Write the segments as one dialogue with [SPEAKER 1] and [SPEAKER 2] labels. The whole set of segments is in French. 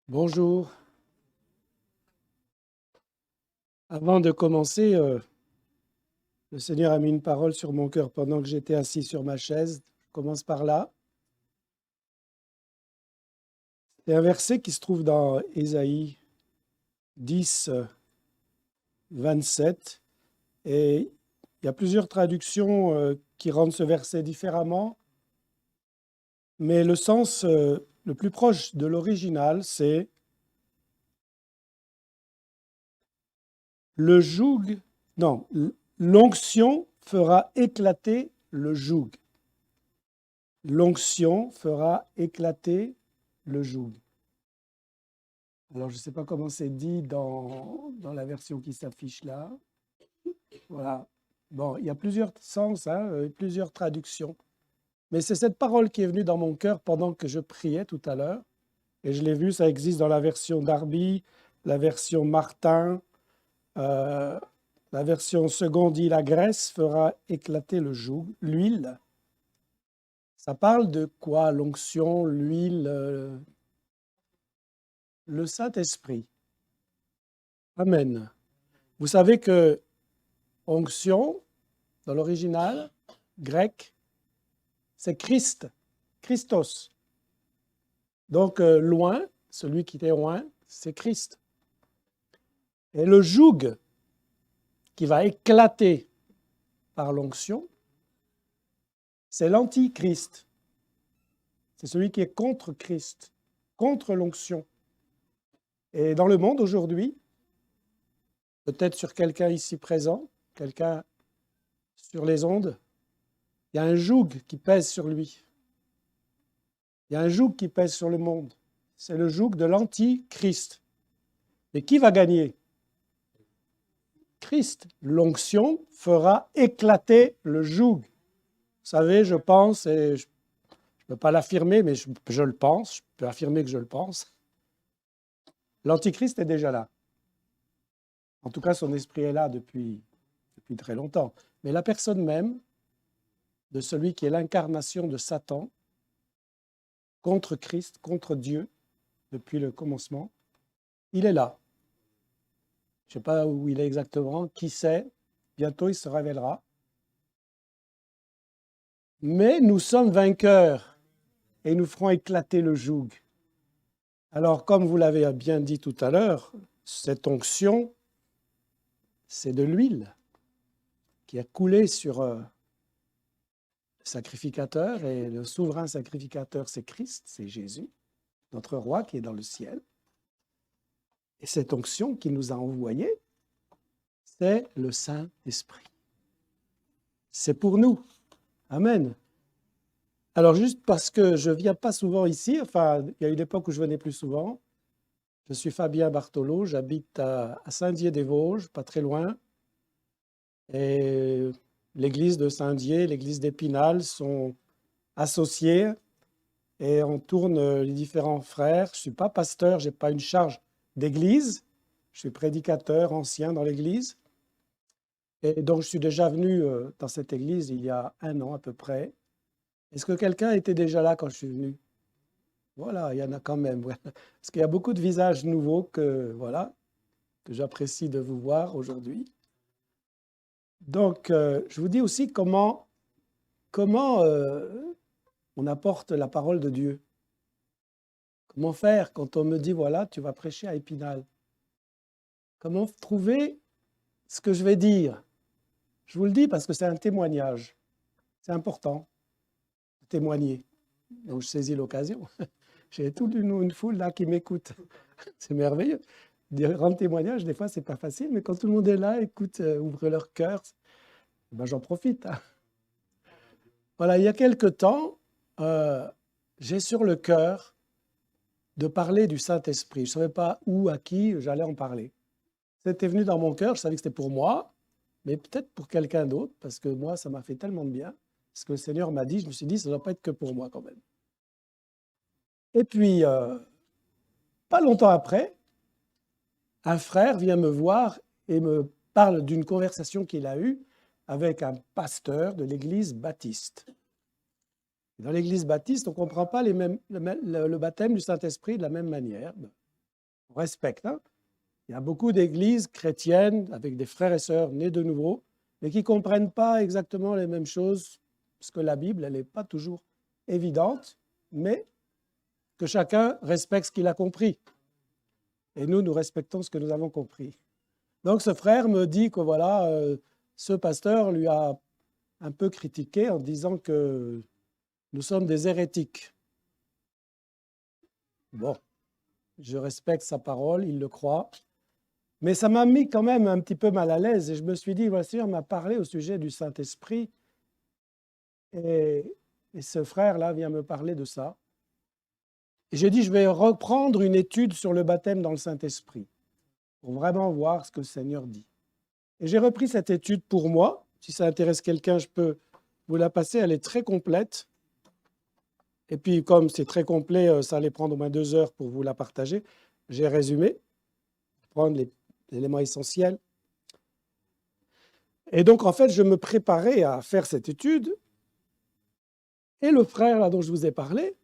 [SPEAKER 1] Bonjour. Avant de commencer, le Seigneur a mis une parole sur mon cœur pendant que j'étais assis sur ma chaise. Je commence par là. C'est un verset qui se trouve dans Ésaïe 10, 27. Et il y a plusieurs traductions qui rendent ce verset différemment. Mais le sens le plus proche de l'original, c'est le joug, non, l'onction fera éclater le joug. L'onction fera éclater le joug. Alors, je ne sais pas comment c'est dit dans la version qui s'affiche là. Voilà. Bon, il y a plusieurs sens, plusieurs traductions. Mais c'est cette parole qui est venue dans mon cœur pendant que je priais tout à l'heure. Et je l'ai vu, ça existe dans la version Darby, la version Martin, la version seconde dit la graisse fera éclater le joug, l'huile. Ça parle de quoi? L'onction, l'huile, le Saint-Esprit. Amen. Vous savez que onction, dans l'original grec, c'est Christ, Christos. Donc, loin, celui qui est loin, c'est Christ. Et le joug qui va éclater par l'onction, c'est l'antichrist. C'est celui qui est contre Christ, contre l'onction. Et dans le monde aujourd'hui, peut-être sur quelqu'un ici présent, quelqu'un sur les ondes, il y a un joug qui pèse sur lui. Il y a un joug qui pèse sur le monde. C'est le joug de l'antichrist. Mais qui va gagner? Christ. L'onction fera éclater le joug. Vous savez, je pense, et je ne peux pas l'affirmer, mais je le pense, je peux affirmer que je le pense. L'antichrist est déjà là. En tout cas, son esprit est là depuis très longtemps. Mais la personne même de celui qui est l'incarnation de Satan contre Christ, contre Dieu, depuis le commencement, il est là. Je ne sais pas où il est exactement, qui sait, bientôt il se révélera. Mais nous sommes vainqueurs et nous ferons éclater le joug. Alors, comme vous l'avez bien dit tout à l'heure, cette onction, c'est de l'huile qui a coulé sur le sacrificateur, et le souverain sacrificateur, c'est Christ, c'est Jésus, notre roi qui est dans le ciel. Et cette onction qu'il nous a envoyée, c'est le Saint-Esprit. C'est pour nous. Amen. Alors, juste parce que je ne viens pas souvent ici, enfin, il y a une époque où je venais plus souvent. Je suis Fabien Barthelot, j'habite à Saint-Dié-des-Vosges, pas très loin. Et l'église de Saint-Dié, l'église d'Épinal sont associées et on tourne les différents frères. Je ne suis pas pasteur, je n'ai pas une charge d'église. Je suis prédicateur ancien dans l'église. Et donc, je suis déjà venu dans cette église il y a 1 an à peu près. Est-ce que quelqu'un était déjà là quand je suis venu? Voilà, il y en a quand même. Voilà. Parce qu'il y a beaucoup de visages nouveaux que j'apprécie de vous voir aujourd'hui. Donc, je vous dis aussi comment on apporte la parole de Dieu. Comment faire quand on me dit, voilà, tu vas prêcher à Épinal? Comment trouver ce que je vais dire? Je vous le dis parce que c'est un témoignage. C'est important de témoigner. Donc, je saisis l'occasion. J'ai toute une foule là qui m'écoute. C'est merveilleux. Rendre témoignage, des fois, c'est pas facile, mais quand tout le monde est là, écoute, ouvre leur cœur, ben, j'en profite. Voilà, il y a quelque temps, j'ai sur le cœur de parler du Saint-Esprit. Je ne savais pas où, à qui j'allais en parler. C'était venu dans mon cœur, je savais que c'était pour moi, mais peut-être pour quelqu'un d'autre, parce que moi, ça m'a fait tellement de bien. Ce que le Seigneur m'a dit, je me suis dit, ça ne doit pas être que pour moi quand même. Et puis, pas longtemps après, un frère vient me voir et me parle d'une conversation qu'il a eue avec un pasteur de l'église baptiste. Dans l'église baptiste, on ne comprend pas le baptême du Saint-Esprit de la même manière. On respecte. Hein. Il y a beaucoup d'églises chrétiennes avec des frères et sœurs nés de nouveau, mais qui ne comprennent pas exactement les mêmes choses, parce que la Bible, elle n'est pas toujours évidente, mais que chacun respecte ce qu'il a compris. Et nous, nous respectons ce que nous avons compris. Donc ce frère me dit que voilà, ce pasteur lui a un peu critiqué en disant que nous sommes des hérétiques. Bon, je respecte sa parole, il le croit. Mais ça m'a mis quand même un petit peu mal à l'aise et je me suis dit, voici, on m'a parlé au sujet du Saint-Esprit et ce frère-là vient me parler de ça. Et j'ai dit, je vais reprendre une étude sur le baptême dans le Saint-Esprit pour vraiment voir ce que le Seigneur dit. Et j'ai repris cette étude pour moi. Si ça intéresse quelqu'un, je peux vous la passer. Elle est très complète. Et puis, comme c'est très complet, ça allait prendre au moins 2 heures pour vous la partager. J'ai résumé, prendre les éléments essentiels. Et donc, en fait, je me préparais à faire cette étude. Et le frère là, dont je vous ai parlé,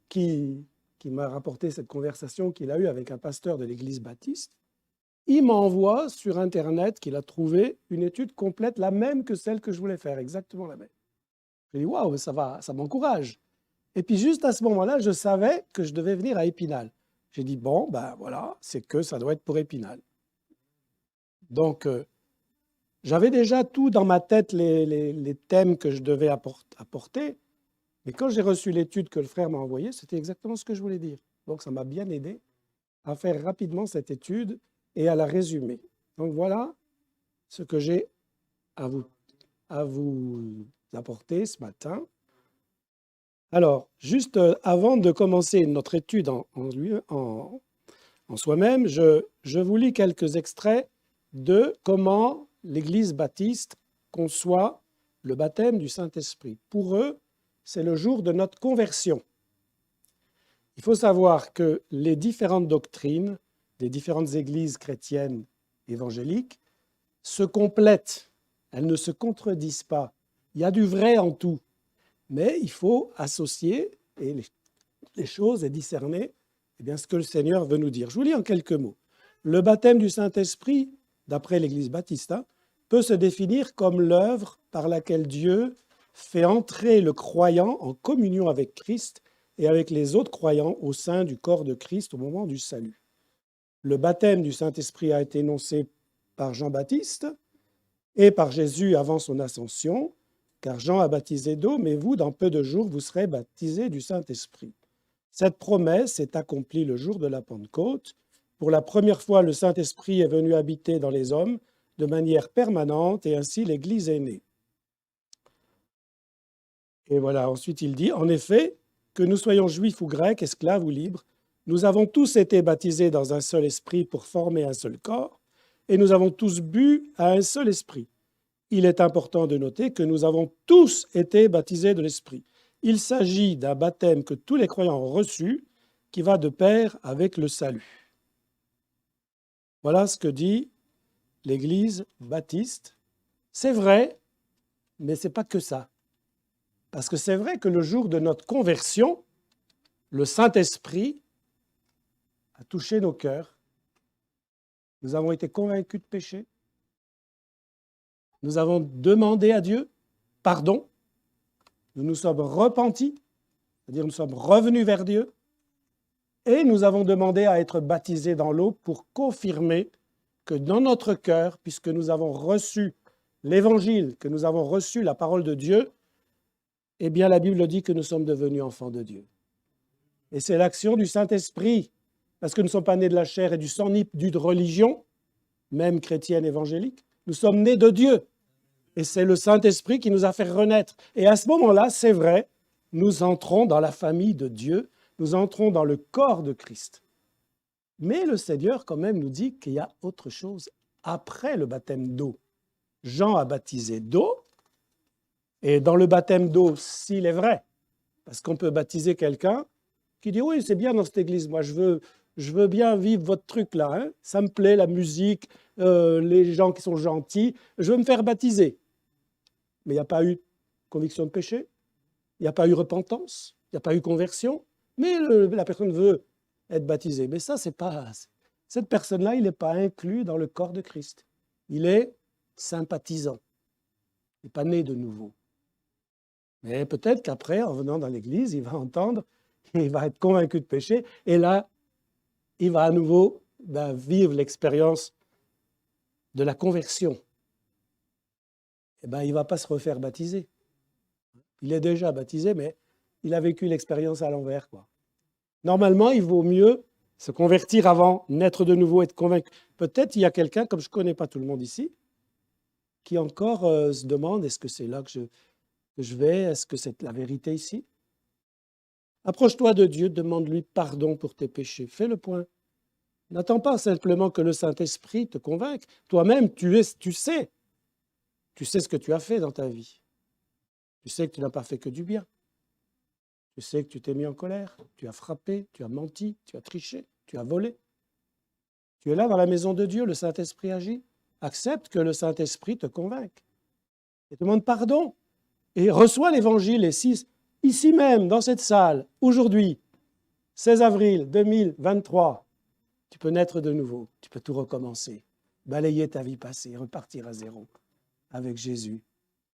[SPEAKER 1] qui m'a rapporté cette conversation qu'il a eue avec un pasteur de l'église baptiste, il m'envoie sur Internet qu'il a trouvé une étude complète, la même que celle que je voulais faire, exactement la même. Je lui ai dit, waouh, ça m'encourage. Et puis juste à ce moment-là, je savais que je devais venir à Épinal. J'ai dit, bon, ben voilà, c'est que ça doit être pour Épinal. Donc, j'avais déjà tout dans ma tête, les thèmes que je devais apporter, mais quand j'ai reçu l'étude que le frère m'a envoyée, c'était exactement ce que je voulais dire. Donc, ça m'a bien aidé à faire rapidement cette étude et à la résumer. Donc, voilà ce que j'ai à vous apporter ce matin. Alors, juste avant de commencer notre étude en soi-même, je vous lis quelques extraits de comment l'Église baptiste conçoit le baptême du Saint-Esprit. Pour eux, c'est le jour de notre conversion. Il faut savoir que les différentes doctrines des différentes églises chrétiennes évangéliques se complètent, elles ne se contredisent pas. Il y a du vrai en tout, mais il faut associer les choses et discerner ce que le Seigneur veut nous dire. Je vous lis en quelques mots. Le baptême du Saint-Esprit, d'après l'Église baptiste, peut se définir comme l'œuvre par laquelle Dieu fait entrer le croyant en communion avec Christ et avec les autres croyants au sein du corps de Christ au moment du salut. Le baptême du Saint-Esprit a été énoncé par Jean-Baptiste et par Jésus avant son ascension, car Jean a baptisé d'eau, mais vous, dans peu de jours, vous serez baptisés du Saint-Esprit. Cette promesse s'est accomplie le jour de la Pentecôte. Pour la première fois, le Saint-Esprit est venu habiter dans les hommes de manière permanente et ainsi l'Église est née. Et voilà, ensuite il dit, en effet, que nous soyons juifs ou grecs, esclaves ou libres, nous avons tous été baptisés dans un seul esprit pour former un seul corps, et nous avons tous bu à un seul esprit. Il est important de noter que nous avons tous été baptisés de l'esprit. Il s'agit d'un baptême que tous les croyants ont reçu, qui va de pair avec le salut. Voilà ce que dit l'Église baptiste. C'est vrai, mais ce n'est pas que ça. Parce que c'est vrai que le jour de notre conversion, le Saint-Esprit a touché nos cœurs. Nous avons été convaincus de péché. Nous avons demandé à Dieu pardon. Nous nous sommes repentis, c'est-à-dire nous sommes revenus vers Dieu. Et nous avons demandé à être baptisés dans l'eau pour confirmer que dans notre cœur, puisque nous avons reçu l'Évangile, que nous avons reçu la parole de Dieu, eh bien la Bible dit que nous sommes devenus enfants de Dieu. Et c'est l'action du Saint-Esprit, parce que nous ne sommes pas nés de la chair et du sang, ni d'une religion, même chrétienne évangélique. Nous sommes nés de Dieu. Et c'est le Saint-Esprit qui nous a fait renaître. Et à ce moment-là, c'est vrai, nous entrons dans la famille de Dieu, nous entrons dans le corps de Christ. Mais le Seigneur, quand même, nous dit qu'il y a autre chose après le baptême d'eau. Jean a baptisé d'eau, et dans le baptême d'eau, s'il est vrai, parce qu'on peut baptiser quelqu'un qui dit « Oui, c'est bien dans cette église, moi je veux bien vivre votre truc là, hein. Ça me plaît, la musique, les gens qui sont gentils, je veux me faire baptiser. » Mais il n'y a pas eu conviction de péché, il n'y a pas eu repentance, il n'y a pas eu conversion, mais la personne veut être baptisée. Mais ça, c'est pas cette personne-là, il n'est pas inclus dans le corps de Christ. Il est sympathisant. Il n'est pas né de nouveau. Mais peut-être qu'après, en venant dans l'Église, il va entendre, il va être convaincu de péché, et là, il va à nouveau vivre l'expérience de la conversion. Il ne va pas se refaire baptiser. Il est déjà baptisé, mais il a vécu l'expérience à l'envers, quoi. Normalement, il vaut mieux se convertir avant, naître de nouveau, être convaincu. Peut-être il y a quelqu'un, comme je ne connais pas tout le monde ici, qui encore se demande, est-ce que c'est là que je vais? Est-ce que c'est la vérité ici? Approche-toi de Dieu, demande-lui pardon pour tes péchés. Fais le point. N'attends pas simplement que le Saint-Esprit te convainque. Toi-même, tu sais ce que tu as fait dans ta vie. Tu sais que tu n'as pas fait que du bien. Tu sais que tu t'es mis en colère, tu as frappé, tu as menti, tu as triché, tu as volé. Tu es là dans la maison de Dieu, le Saint-Esprit agit. Accepte que le Saint-Esprit te convainque. Et demande pardon. Et reçois l'Évangile ici même, dans cette salle, aujourd'hui, 16 avril 2023. Tu peux naître de nouveau, tu peux tout recommencer, balayer ta vie passée, repartir à zéro avec Jésus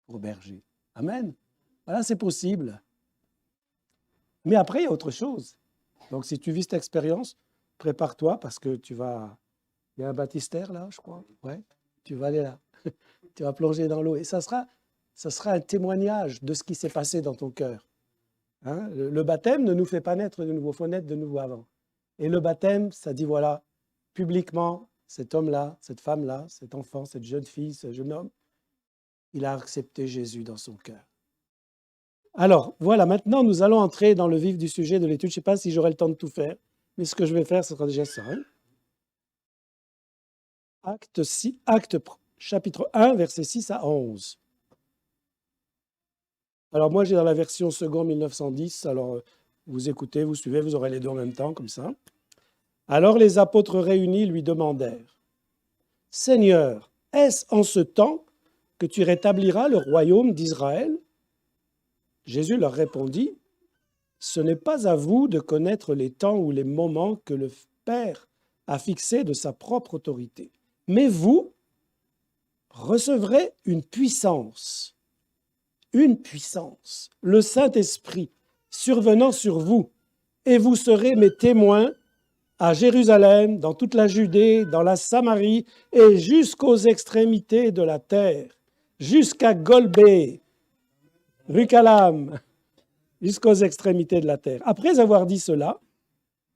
[SPEAKER 1] pour berger. Amen. Voilà, c'est possible. Mais après, il y a autre chose. Donc, si tu vis cette expérience, prépare-toi parce que tu vas... Il y a un baptistère là, je crois. Ouais, tu vas aller là. Tu vas plonger dans l'eau. Et ça sera un témoignage de ce qui s'est passé dans ton cœur. Hein? Le baptême ne nous fait pas naître de nouveau. Il faut naître de nouveau avant. Et le baptême, ça dit, voilà, publiquement, cet homme-là, cette femme-là, cet enfant, cette jeune fille, ce jeune homme, il a accepté Jésus dans son cœur. Alors, voilà, maintenant, nous allons entrer dans le vif du sujet de l'étude. Je ne sais pas si j'aurai le temps de tout faire, mais ce que je vais faire, ce sera déjà ça. Hein. Chapitre 1, versets 6 à 11. Alors, moi, j'ai dans la version seconde 1910. Alors, vous écoutez, vous suivez, vous aurez les deux en même temps, comme ça. Alors, les apôtres réunis lui demandèrent, « Seigneur, est-ce en ce temps que tu rétabliras le royaume d'Israël ?» Jésus leur répondit, « Ce n'est pas à vous de connaître les temps ou les moments que le Père a fixés de sa propre autorité. Mais vous recevrez une puissance, le Saint-Esprit survenant sur vous, et vous serez mes témoins à Jérusalem, dans toute la Judée, dans la Samarie et jusqu'aux extrémités de la terre, jusqu'à Golbée, Rucalam, jusqu'aux extrémités de la terre. » Après avoir dit cela,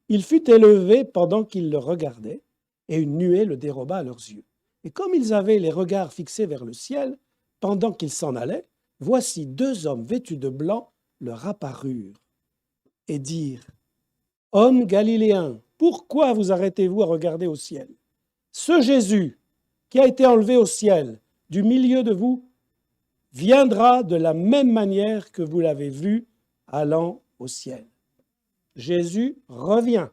[SPEAKER 1] il fut élevé pendant qu'ils le regardaient, et une nuée le déroba à leurs yeux. Et comme ils avaient les regards fixés vers le ciel, pendant qu'ils s'en allaient, voici deux hommes vêtus de blanc leur apparurent et dirent, « Hommes galiléens, pourquoi vous arrêtez-vous à regarder au ciel? Ce Jésus qui a été enlevé au ciel du milieu de vous viendra de la même manière que vous l'avez vu allant au ciel. » Jésus revient.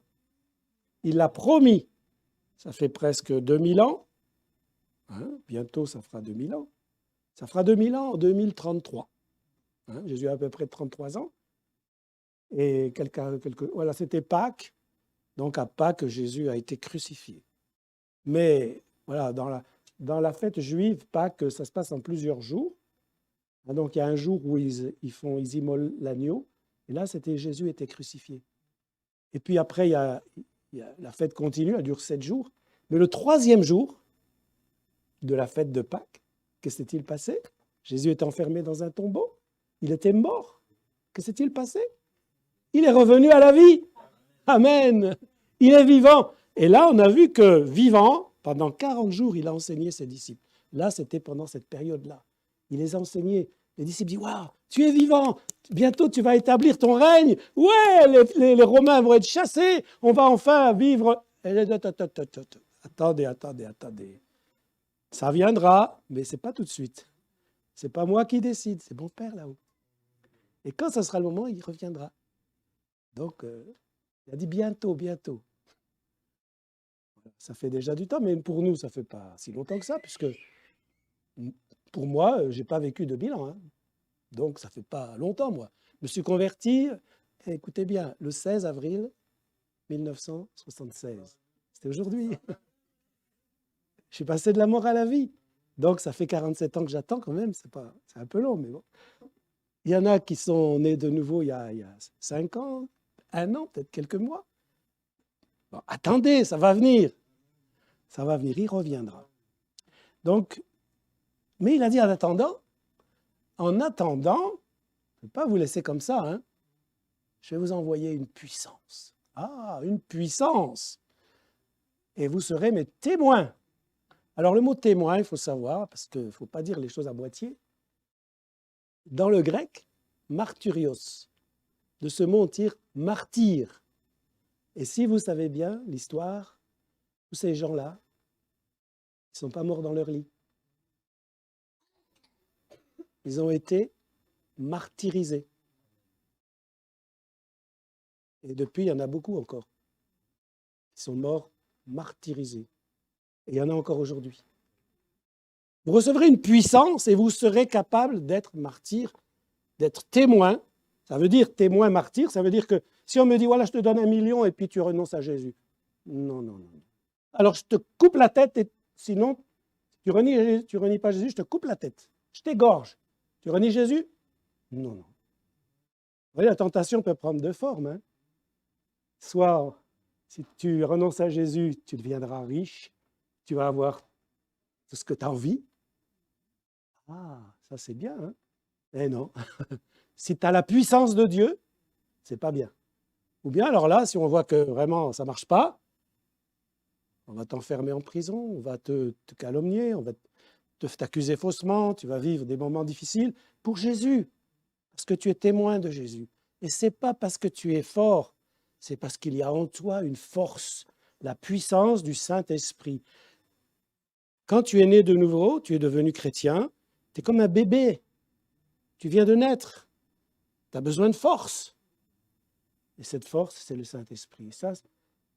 [SPEAKER 1] Il l'a promis. Ça fait presque 2000 ans. Hein, bientôt, ça fera 2000 ans. Ça fera 2000 ans en 2033. Hein, Jésus a à peu près 33 ans. Et voilà, c'était Pâques. Donc à Pâques, Jésus a été crucifié. Mais voilà, dans la fête juive, Pâques, ça se passe en plusieurs jours. Donc il y a un jour où ils immolent l'agneau. Et là, Jésus était crucifié. Et puis après, la fête continue, elle dure 7 jours. Mais le troisième jour de la fête de Pâques, que s'est-il passé? Jésus était enfermé dans un tombeau. Il était mort. Que s'est-il passé? Il est revenu à la vie. Amen. Il est vivant. Et là, on a vu que vivant, pendant 40 jours, il a enseigné ses disciples. Là, c'était pendant cette période-là. Il les a enseignés. Les disciples disent, « Waouh, tu es vivant, bientôt tu vas établir ton règne. Ouais, les Romains vont être chassés, on va enfin vivre. » Attendez. Ça viendra, mais ce n'est pas tout de suite. Ce n'est pas moi qui décide, c'est mon Père là-haut. Et quand ce sera le moment, il reviendra. Donc, il a dit bientôt. Ça fait déjà du temps, mais pour nous, ça ne fait pas si longtemps que ça, puisque pour moi, je n'ai pas vécu 2000 ans. Hein. Donc, ça ne fait pas longtemps, moi. Je me suis converti, écoutez bien, le 16 avril 1976. C'était aujourd'hui. Je suis passé de la mort à la vie. Donc, ça fait 47 ans que j'attends quand même. C'est un peu long, mais bon. Il y en a qui sont nés de nouveau il y a 5 ans, 1 an, peut-être quelques mois. Bon, attendez, ça va venir. Ça va venir, il reviendra. Donc, mais il a dit en attendant, je ne vais pas vous laisser comme ça, hein, je vais vous envoyer une puissance. Ah, une puissance. Et vous serez mes témoins. Alors le mot témoin, il faut savoir, parce qu'il ne faut pas dire les choses à moitié. Dans le grec, martyrios, de ce mot on tire martyr. Et si vous savez bien l'histoire, tous ces gens-là, ils ne sont pas morts dans leur lit. Ils ont été martyrisés. Et depuis, il y en a beaucoup encore. Ils sont morts martyrisés. Et il y en a encore aujourd'hui. Vous recevrez une puissance et vous serez capable d'être martyr, d'être témoin. Ça veut dire témoin martyr, ça veut dire que si on me dit, voilà, je te donne 1 million et puis tu renonces à Jésus. Non, non, non. Alors je te coupe la tête et sinon, tu renies pas Jésus, je te coupe la tête. Je t'égorge. Tu renies Jésus? Non, non. Vous voyez, la tentation peut prendre deux formes. Hein. Soit, si tu renonces à Jésus, tu deviendras riche, tu vas avoir tout ce que tu as envie. Ah, ça c'est bien. Hein? Eh non. Si tu as la puissance de Dieu, c'est pas bien. Ou bien, alors là, si on voit que vraiment ça ne marche pas, on va t'enfermer en prison, on va te calomnier, on va t'accuser faussement, tu vas vivre des moments difficiles pour Jésus, parce que tu es témoin de Jésus. Et ce n'est pas parce que tu es fort, c'est parce qu'il y a en toi une force, la puissance du Saint-Esprit. Quand tu es né de nouveau, tu es devenu chrétien, tu es comme un bébé, tu viens de naître, tu as besoin de force. Et cette force, c'est le Saint-Esprit. Ça,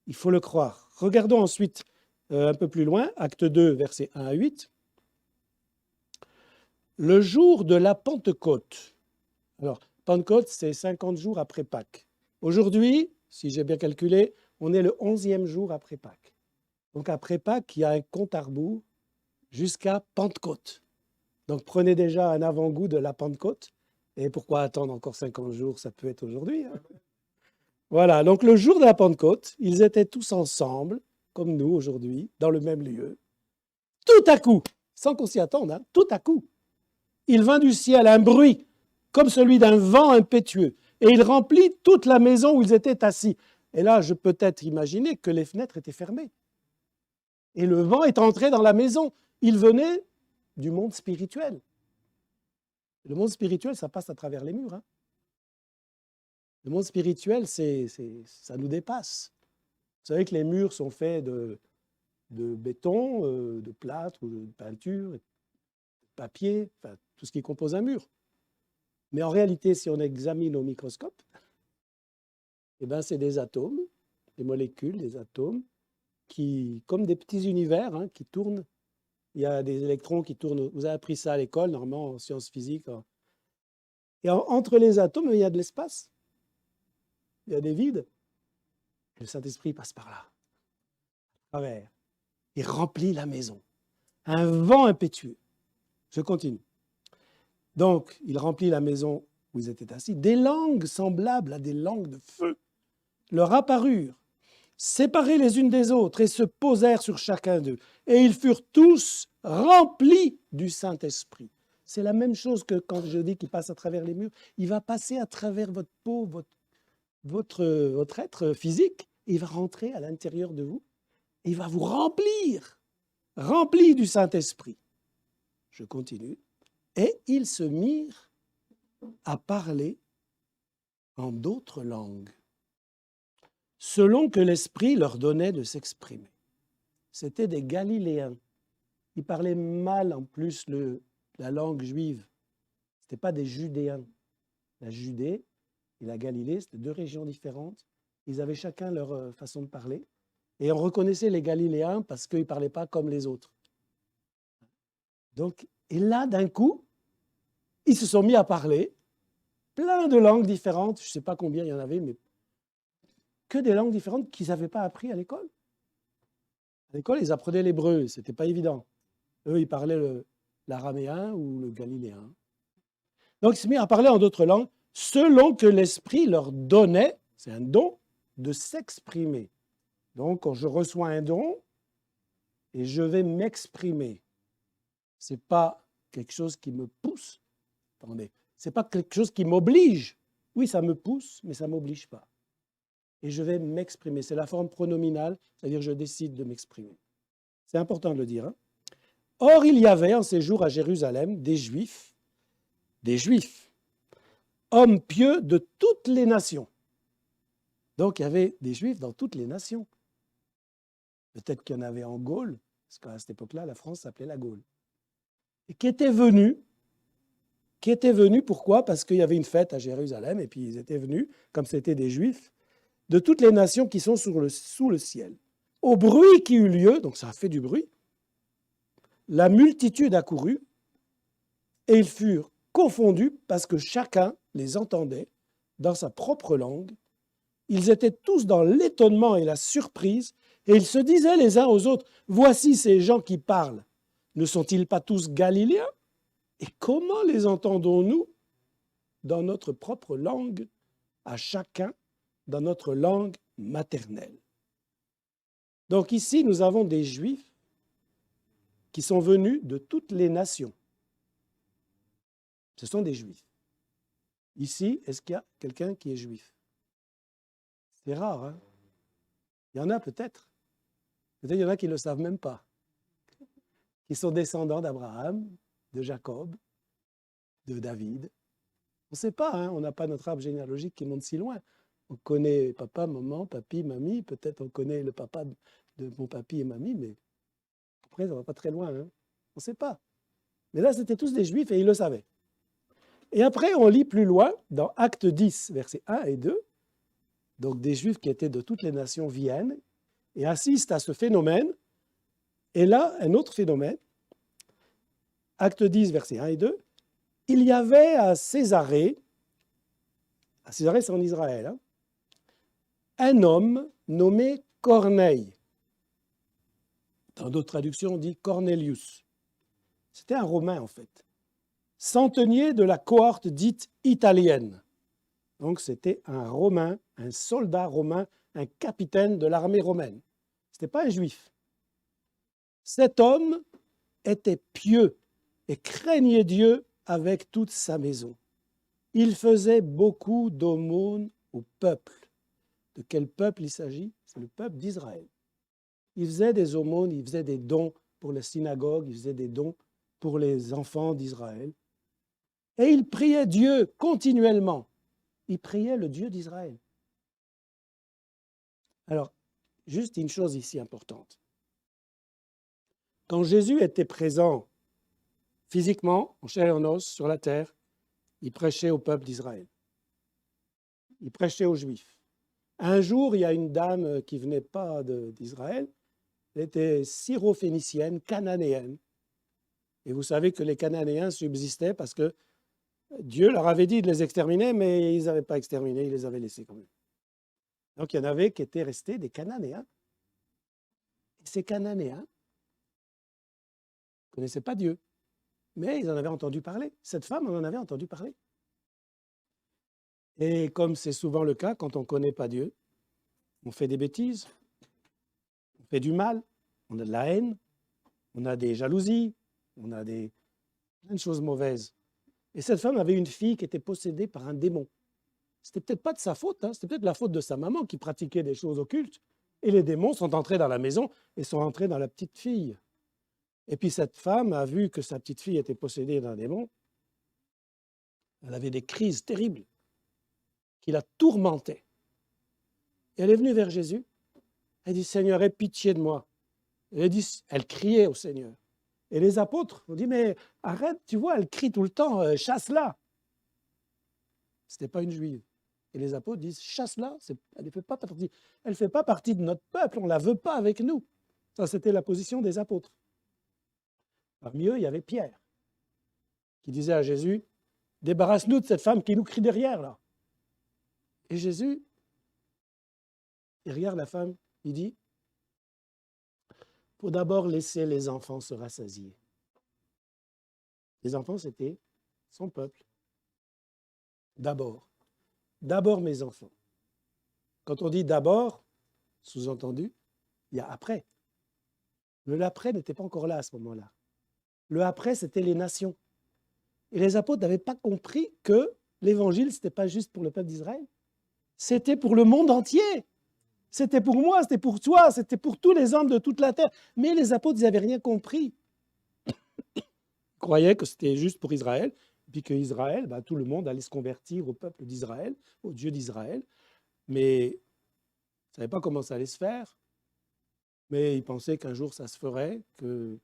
[SPEAKER 1] il faut le croire. Regardons ensuite un peu plus loin, acte 2, versets 1 à 8. Le jour de la Pentecôte. Alors, Pentecôte, c'est 50 jours après Pâques. Aujourd'hui, si j'ai bien calculé, on est le 11e jour après Pâques. Donc après Pâques, il y a un compte à rebours jusqu'à Pentecôte. Donc prenez déjà un avant-goût de la Pentecôte. Et pourquoi attendre encore 50 jours? Ça peut être aujourd'hui. Hein. Voilà, donc le jour de la Pentecôte, ils étaient tous ensemble, comme nous aujourd'hui, dans le même lieu. Tout à coup, sans qu'on s'y attende, hein, tout à coup, il vint du ciel un bruit comme celui d'un vent impétueux, et il remplit toute la maison où ils étaient assis. Et là, je peux être imaginer que les fenêtres étaient fermées. Et le vent est entré dans la maison. Il venait du monde spirituel. Le monde spirituel, ça passe à travers les murs. Hein. Le monde spirituel, ça nous dépasse. Vous savez que les murs sont faits de béton, de plâtre, de peinture, de papier, enfin, tout ce qui compose un mur. Mais en réalité, si on examine au microscope, eh ben, c'est des atomes, des molécules, des atomes, qui, comme des petits univers hein, qui tournent. Il y a des électrons qui tournent. Vous avez appris ça à l'école, normalement en sciences physiques. Et entre les atomes, il y a de l'espace. Il y a des vides. Le Saint-Esprit passe par là, à travers. Il remplit la maison. Un vent impétueux. Je continue. Donc, il remplit la maison où ils étaient assis. Des langues semblables à des langues de feu leur apparurent, séparées les unes des autres, et se posèrent sur chacun d'eux. Et ils furent tous remplis du Saint-Esprit. C'est la même chose que quand je dis qu'il passe à travers les murs. Il va passer à travers votre peau, votre être physique, et il va rentrer à l'intérieur de vous, et il va vous remplir, rempli du Saint-Esprit. Je continue. Et ils se mirent à parler en d'autres langues, selon que l'Esprit leur donnait de s'exprimer. C'était des Galiléens. Ils parlaient mal en plus la langue juive. Ce n'étaient pas des Judéens. La Judée et la Galilée, c'était deux régions différentes. Ils avaient chacun leur façon de parler. Et on reconnaissait les Galiléens parce qu'ils ne parlaient pas comme les autres. Donc, et là, d'un coup, ils se sont mis à parler plein de langues différentes. Je ne sais pas combien il y en avait, mais que des langues différentes qu'ils n'avaient pas appris à l'école. À l'école, ils apprenaient l'hébreu, ce n'était pas évident. Eux, ils parlaient l'araméen ou le galiléen. Donc, ils se mirent à parler en d'autres langues selon que l'Esprit leur donnait, c'est un don, de s'exprimer. Donc, quand je reçois un don et je vais m'exprimer, ce n'est pas quelque chose qui me pousse. Attendez, ce n'est pas quelque chose qui m'oblige. Oui, ça me pousse, mais ça ne m'oblige pas. Et je vais m'exprimer. C'est la forme pronominale, c'est-à-dire je décide de m'exprimer. C'est important de le dire. Hein. Or, il y avait en ces jours à Jérusalem des Juifs, hommes pieux de toutes les nations. Donc, il y avait des Juifs dans toutes les nations. Peut-être qu'il y en avait en Gaule, parce qu'à cette époque-là, la France s'appelait la Gaule. Et qui étaient venus, pourquoi? Parce qu'il y avait une fête à Jérusalem, et puis ils étaient venus, comme c'était des Juifs, de toutes les nations qui sont sous le ciel. Au bruit qui eut lieu, donc ça a fait du bruit, la multitude accourut, et ils furent confondus parce que chacun les entendait dans sa propre langue. Ils étaient tous dans l'étonnement et la surprise, et ils se disaient les uns aux autres, « Voici ces gens qui parlent. Ne sont-ils pas tous Galiléens? Et comment les entendons-nous dans notre propre langue, à chacun dans notre langue maternelle? » Donc ici, nous avons des Juifs qui sont venus de toutes les nations. Ce sont des Juifs. Ici, est-ce qu'il y a quelqu'un qui est juif? C'est rare, hein? Il y en a peut-être. Peut-être il y en a qui ne le savent même pas. Qui sont descendants d'Abraham, de Jacob, de David. On ne sait pas, hein? On n'a pas notre arbre généalogique qui monte si loin. On connaît papa, maman, papi, mamie. Peut-être on connaît le papa de mon papi et mamie, mais après, ça ne va pas très loin. Hein? On ne sait pas. Mais là, c'était tous des Juifs et ils le savaient. Et après, on lit plus loin, dans Acte 10, versets 1 et 2. Donc, des Juifs qui étaient de toutes les nations viennent et assistent à ce phénomène. Et là, un autre phénomène, Acte 10, versets 1 et 2. Il y avait à Césarée c'est en Israël, hein, un homme nommé Corneille. Dans d'autres traductions, on dit Cornelius. C'était un Romain, en fait. Centenier de la cohorte dite italienne. Donc, c'était un Romain, un soldat romain, un capitaine de l'armée romaine. Ce n'était pas un Juif. Cet homme était pieux et craignait Dieu avec toute sa maison. Il faisait beaucoup d'aumônes au peuple. De quel peuple il s'agit? C'est le peuple d'Israël. Il faisait des aumônes, il faisait des dons pour la synagogue, il faisait des dons pour les enfants d'Israël. Et il priait Dieu continuellement. Il priait le Dieu d'Israël. Alors, juste une chose ici importante. Quand Jésus était présent physiquement, en chair et en os, sur la terre, il prêchait au peuple d'Israël. Il prêchait aux Juifs. Un jour, il y a une dame qui ne venait pas d'Israël, elle était syrophénicienne, cananéenne. Et vous savez que les Cananéens subsistaient parce que Dieu leur avait dit de les exterminer, mais ils n'avaient pas exterminé, ils les avaient laissés quand même. Donc il y en avait qui étaient restés des Cananéens. Et ces Cananéens ne connaissaient pas Dieu, mais ils en avaient entendu parler. Cette femme en avait entendu parler. Et comme c'est souvent le cas, quand on ne connaît pas Dieu, on fait des bêtises, on fait du mal, on a de la haine, on a des jalousies, on a plein de choses mauvaises. Et cette femme avait une fille qui était possédée par un démon. C'était peut-être pas de sa faute, hein, c'était peut-être la faute de sa maman qui pratiquait des choses occultes. Et les démons sont entrés dans la maison et sont entrés dans la petite fille. Et puis cette femme a vu que sa petite fille était possédée d'un démon. Elle avait des crises terribles qui la tourmentaient. Et elle est venue vers Jésus. Elle dit, Seigneur, aie pitié de moi. Elle criait au Seigneur. Et les apôtres ont dit, mais arrête, tu vois, elle crie tout le temps, chasse-la. Ce n'était pas une juive. Et les apôtres disent, chasse-la, elle ne fait pas partie de notre peuple, on ne la veut pas avec nous. Ça, c'était la position des apôtres. Parmi eux, il y avait Pierre, qui disait à Jésus, débarrasse-nous de cette femme qui nous crie derrière, là. Et Jésus, il regarde la femme, il dit, faut d'abord laisser les enfants se rassasier. Les enfants, c'était son peuple. D'abord. D'abord mes enfants. Quand on dit d'abord, sous-entendu, il y a après. Le après n'était pas encore là à ce moment-là. Le après, c'était les nations. Et les apôtres n'avaient pas compris que l'évangile, ce n'était pas juste pour le peuple d'Israël. C'était pour le monde entier. C'était pour moi, c'était pour toi, c'était pour tous les hommes de toute la terre. Mais les apôtres, ils n'avaient rien compris. Ils croyaient que c'était juste pour Israël, puis que Israël, tout le monde allait se convertir au peuple d'Israël, au Dieu d'Israël. Mais ils ne savaient pas comment ça allait se faire. Mais ils pensaient qu'un jour ça se ferait, que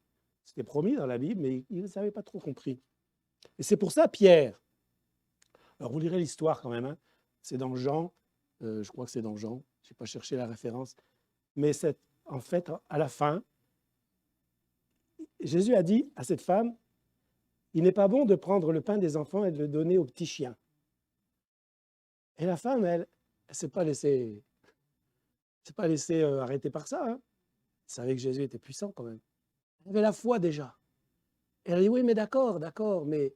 [SPEAKER 1] c'était promis dans la Bible, mais ils n'avaient pas trop compris. Et c'est pour ça, Pierre, alors vous lirez l'histoire quand même, hein, c'est dans Jean, je crois que c'est dans Jean, je n'ai pas cherché la référence, mais en fait, à la fin, Jésus a dit à cette femme, il n'est pas bon de prendre le pain des enfants et de le donner aux petits chiens. Et la femme, elle ne s'est pas laissée arrêter par ça. Hein. Elle savait que Jésus était puissant quand même. Elle avait la foi déjà. Et elle a dit, oui, mais d'accord, mais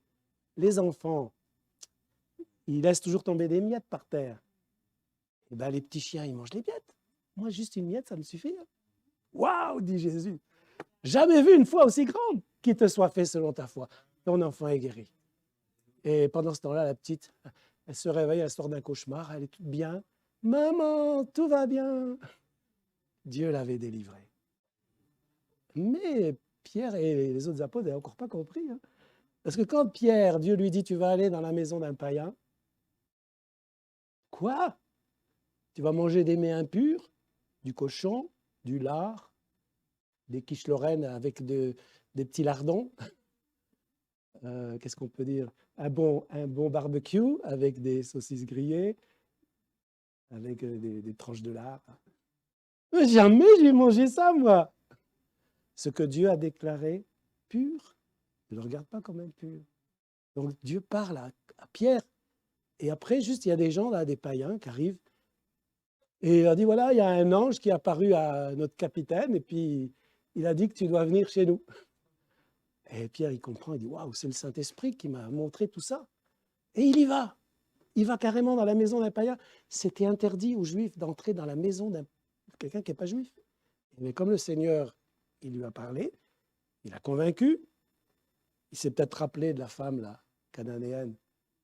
[SPEAKER 1] les enfants, ils laissent toujours tomber des miettes par terre. Et bien, les petits chiens, ils mangent les miettes. Moi, juste une miette, ça me suffit. Hein. Waouh, dit Jésus. Jamais vu une foi aussi grande qui te soit fait selon ta foi. Ton enfant est guéri. Et pendant ce temps-là, la petite, elle se réveille, elle sort d'un cauchemar, elle est toute bien. Maman, tout va bien. Dieu l'avait délivrée. Mais Pierre et les autres apôtres n'avaient encore pas compris. Hein. Parce que quand Pierre, Dieu lui dit, tu vas aller dans la maison d'un païen, quoi? Tu vas manger des mets impurs, du cochon, du lard, des quiches lorraines avec des petits lardons. Qu'est-ce qu'on peut dire? Un bon barbecue avec des saucisses grillées, avec des tranches de lard. Mais jamais je vais manger ça, moi. Ce que Dieu a déclaré pur, ne le regarde pas comme impur. Donc Dieu parle à Pierre. Et après, juste, il y a des gens, là, des païens qui arrivent. Et il a dit, voilà, il y a un ange qui est apparu à notre capitaine, et puis il a dit que tu dois venir chez nous. Et Pierre, il comprend, il dit, waouh, c'est le Saint-Esprit qui m'a montré tout ça. Et il y va. Il va carrément dans la maison d'un païen. C'était interdit aux Juifs d'entrer dans la maison de quelqu'un qui n'est pas juif. Mais comme le Seigneur, il lui a parlé, il a convaincu, il s'est peut-être rappelé de la femme, là, cananéenne.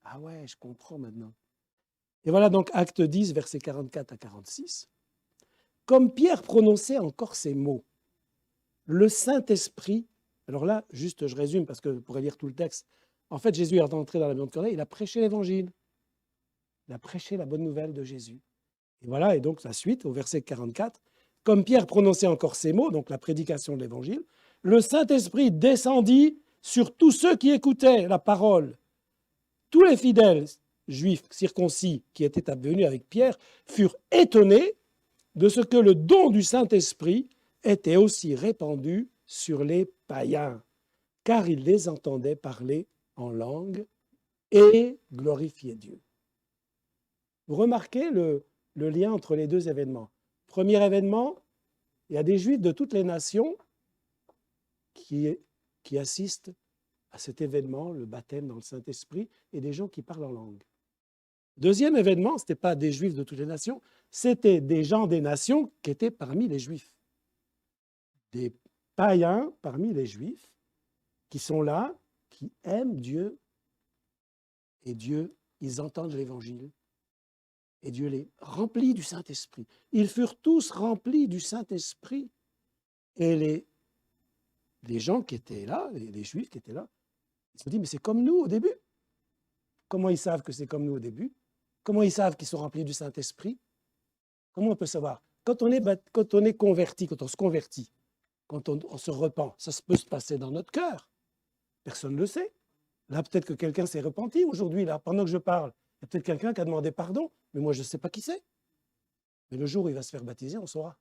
[SPEAKER 1] Ah ouais, je comprends maintenant. Et voilà donc Acte 10, versets 44 à 46. Comme Pierre prononçait encore ces mots, le Saint-Esprit, alors là, juste je résume parce que vous pourrez lire tout le texte. En fait, Jésus est entré dans la maison de Corneille, il a prêché l'évangile. Il a prêché la bonne nouvelle de Jésus. Et voilà, et donc la suite, au verset 44, comme Pierre prononçait encore ces mots, donc la prédication de l'évangile, le Saint-Esprit descendit sur tous ceux qui écoutaient la parole. Tous les fidèles juifs circoncis qui étaient venus avec Pierre furent étonnés de ce que le don du Saint-Esprit était aussi répandu sur les païens, car ils les entendaient parler en langue et glorifier Dieu. Vous remarquez le lien entre les deux événements. Premier événement, il y a des Juifs de toutes les nations qui assistent à cet événement, le baptême dans le Saint-Esprit, et des gens qui parlent en langue. Deuxième événement, ce n'était pas des Juifs de toutes les nations, c'était des gens des nations qui étaient parmi les Juifs. Des païens parmi les Juifs qui sont là, qui aiment Dieu, et Dieu, ils entendent l'Évangile, et Dieu les remplit du Saint-Esprit. Ils furent tous remplis du Saint-Esprit. Et les gens qui étaient là, les Juifs qui étaient là, ils se sont dit, mais c'est comme nous au début. Comment ils savent que c'est comme nous au début? Comment ils savent qu'ils sont remplis du Saint-Esprit? Comment on peut savoir? Quand on est converti, quand on se convertit, quand on se repent, ça peut se passer dans notre cœur. Personne ne le sait. Là, peut-être que quelqu'un s'est repenti aujourd'hui, là, pendant que je parle. Il y a peut-être quelqu'un qui a demandé pardon, mais moi, je ne sais pas qui c'est. Mais le jour où il va se faire baptiser, on saura.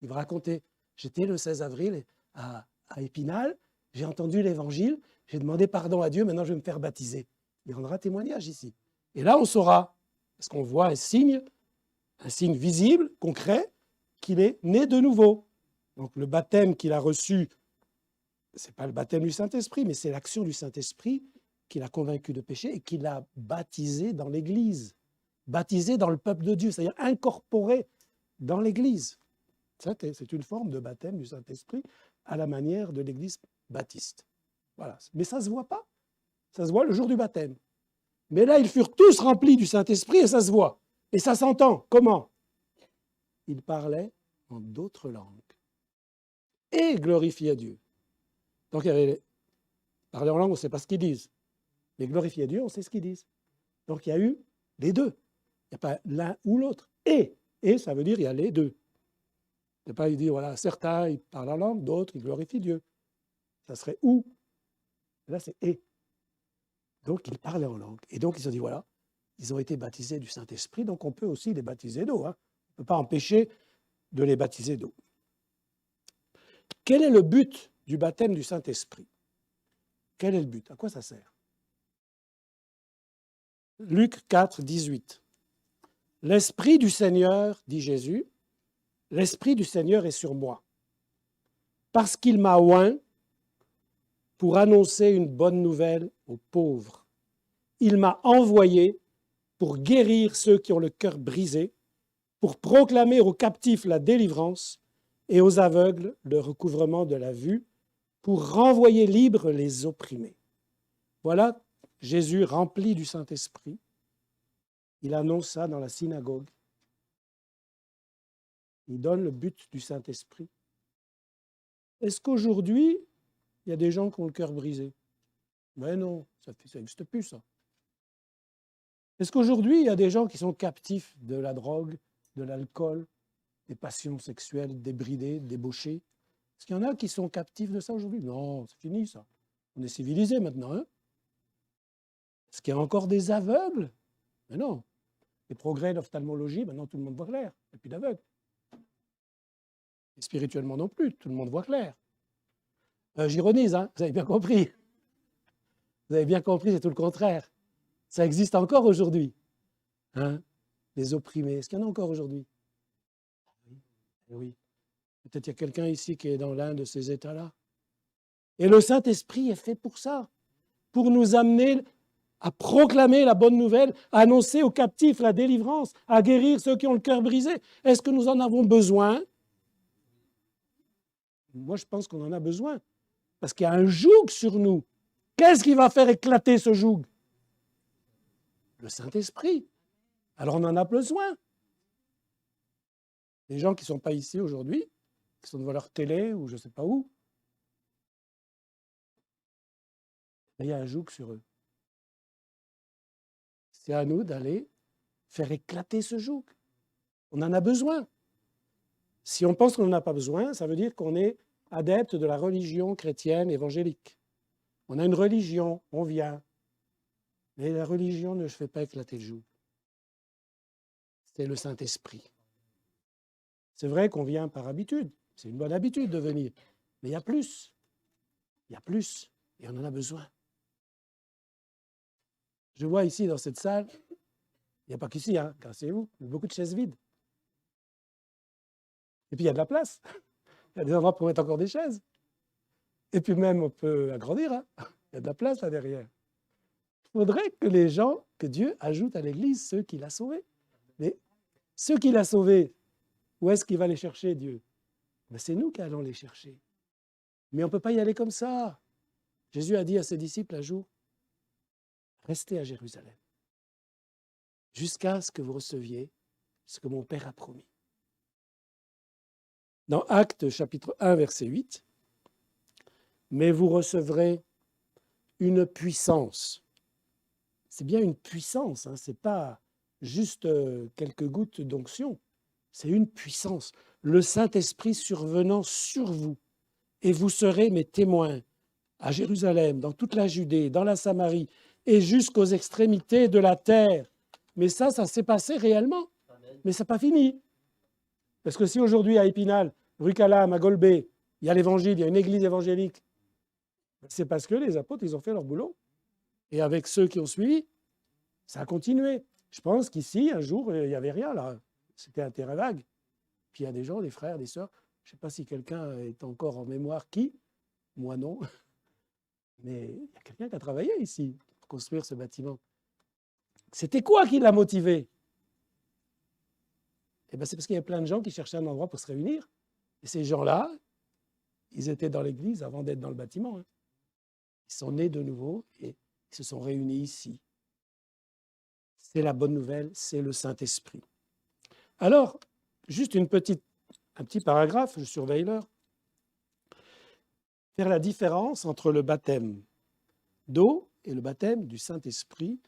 [SPEAKER 1] Il va raconter, j'étais le 16 avril à Épinal, j'ai entendu l'Évangile, j'ai demandé pardon à Dieu, maintenant je vais me faire baptiser. Il rendra témoignage ici. Et là, on saura, parce qu'on voit un signe visible, concret, qu'il est né de nouveau. Donc le baptême qu'il a reçu, ce n'est pas le baptême du Saint-Esprit, mais c'est l'action du Saint-Esprit qui l'a convaincu de péché et qui l'a baptisé dans l'Église, baptisé dans le peuple de Dieu, c'est-à-dire incorporé dans l'Église. C'est une forme de baptême du Saint-Esprit à la manière de l'Église baptiste. Voilà. Mais ça ne se voit pas. Ça se voit le jour du baptême. Mais là, ils furent tous remplis du Saint-Esprit et ça se voit. Et ça s'entend. Comment? Ils parlaient en d'autres langues et glorifiaient Dieu. Donc, il y avait parler en langue, on ne sait pas ce qu'ils disent. Mais glorifier Dieu, on sait ce qu'ils disent. Donc, il y a eu les deux. Il n'y a pas l'un ou l'autre. Et ça veut dire il y a les deux. Il n'y a pas, il dit, voilà, certains, ils parlent en langue, d'autres, ils glorifient Dieu. Ça serait ou. Là, c'est et. Donc, ils parlaient en langue. Et donc, ils se sont dit, voilà, ils ont été baptisés du Saint-Esprit, donc on peut aussi les baptiser d'eau. Hein. On ne peut pas empêcher de les baptiser d'eau. Quel est le but du baptême du Saint-Esprit? Quel est le but? À quoi ça sert? Luc 4, 18. L'Esprit du Seigneur, dit Jésus, l'Esprit du Seigneur est sur moi, parce qu'il m'a oint pour annoncer une bonne nouvelle aux pauvres. Il m'a envoyé pour guérir ceux qui ont le cœur brisé, pour proclamer aux captifs la délivrance et aux aveugles le recouvrement de la vue, pour renvoyer libres les opprimés. Voilà Jésus rempli du Saint-Esprit. Il annonce ça dans la synagogue. Il donne le but du Saint-Esprit. Est-ce qu'aujourd'hui, il y a des gens qui ont le cœur brisé? Ben non, ça n'existe plus, ça. Est-ce qu'aujourd'hui, il y a des gens qui sont captifs de la drogue, de l'alcool, des passions sexuelles débridées, débauchées? Est-ce qu'il y en a qui sont captifs de ça aujourd'hui? Non, c'est fini, ça. On est civilisés maintenant. Hein? Est-ce qu'il y a encore des aveugles? Mais non. Les progrès d'ophtalmologie, maintenant tout le monde voit clair. Il n'y a plus d'aveugles. Et spirituellement non plus, tout le monde voit clair. J'ironise, hein, vous avez bien compris. Vous avez bien compris, c'est tout le contraire. Ça existe encore aujourd'hui. Hein? Les opprimés, est-ce qu'il y en a encore aujourd'hui? Oui. Peut-être qu'il y a quelqu'un ici qui est dans l'un de ces états-là. Et le Saint-Esprit est fait pour ça, pour nous amener à proclamer la bonne nouvelle, à annoncer aux captifs la délivrance, à guérir ceux qui ont le cœur brisé. Est-ce que nous en avons besoin? Moi, je pense qu'on en a besoin, parce qu'il y a un joug sur nous. Qu'est-ce qui va faire éclater ce joug? Le Saint-Esprit. Alors on en a besoin. Les gens qui ne sont pas ici aujourd'hui, qui sont devant leur télé ou je ne sais pas où, il y a un joug sur eux. C'est à nous d'aller faire éclater ce joug. On en a besoin. Si on pense qu'on n'en a pas besoin, ça veut dire qu'on est adepte de la religion chrétienne évangélique. On a une religion, on vient. Mais la religion ne fait pas éclater le joug. C'est le Saint-Esprit. C'est vrai qu'on vient par habitude. C'est une bonne habitude de venir. Mais il y a plus. Il y a plus. Et on en a besoin. Je vois ici, dans cette salle, il n'y a pas qu'ici, hein, cassez-vous, il y a beaucoup de chaises vides. Et puis il y a de la place. Il y a des endroits pour mettre encore des chaises. Et puis même, on peut agrandir. Hein. Il y a de la place là derrière. Il faudrait que les gens, que Dieu ajoute à l'Église ceux qu'il a sauvés. Mais ceux qu'il a sauvés, où est-ce qu'il va les chercher, Dieu? Ben, c'est nous qui allons les chercher. Mais on ne peut pas y aller comme ça. Jésus a dit à ses disciples un jour, restez à Jérusalem, jusqu'à ce que vous receviez ce que mon Père a promis. Dans Actes chapitre 1, verset 8, « Mais vous recevrez une puissance. » C'est bien une puissance, hein, ce n'est pas juste quelques gouttes d'onction, c'est une puissance. Le Saint-Esprit survenant sur vous, et vous serez mes témoins à Jérusalem, dans toute la Judée, dans la Samarie, et jusqu'aux extrémités de la terre. Mais ça s'est passé réellement. Mais ça n'a pas fini. Parce que si aujourd'hui à Épinal, rue Calam, à Golbet, il y a l'évangile, il y a une église évangélique, c'est parce que les apôtres, ils ont fait leur boulot. Et avec ceux qui ont suivi, ça a continué. Je pense qu'ici, un jour, il n'y avait rien là. C'était un terrain vague. Puis il y a des gens, des frères, des sœurs. Je ne sais pas si quelqu'un est encore en mémoire qui, moi non, mais il y a quelqu'un qui a travaillé ici pour construire ce bâtiment. C'était quoi qui l'a motivé? Eh bien, c'est parce qu'il y avait plein de gens qui cherchaient un endroit pour se réunir. Et ces gens-là, ils étaient dans l'église avant d'être dans le bâtiment. Ils sont nés de nouveau et ils se sont réunis ici. C'est la bonne nouvelle, c'est le Saint-Esprit. Alors, juste un petit paragraphe, je surveille l'heure. Faire la différence entre le baptême d'eau et le baptême du Saint-Esprit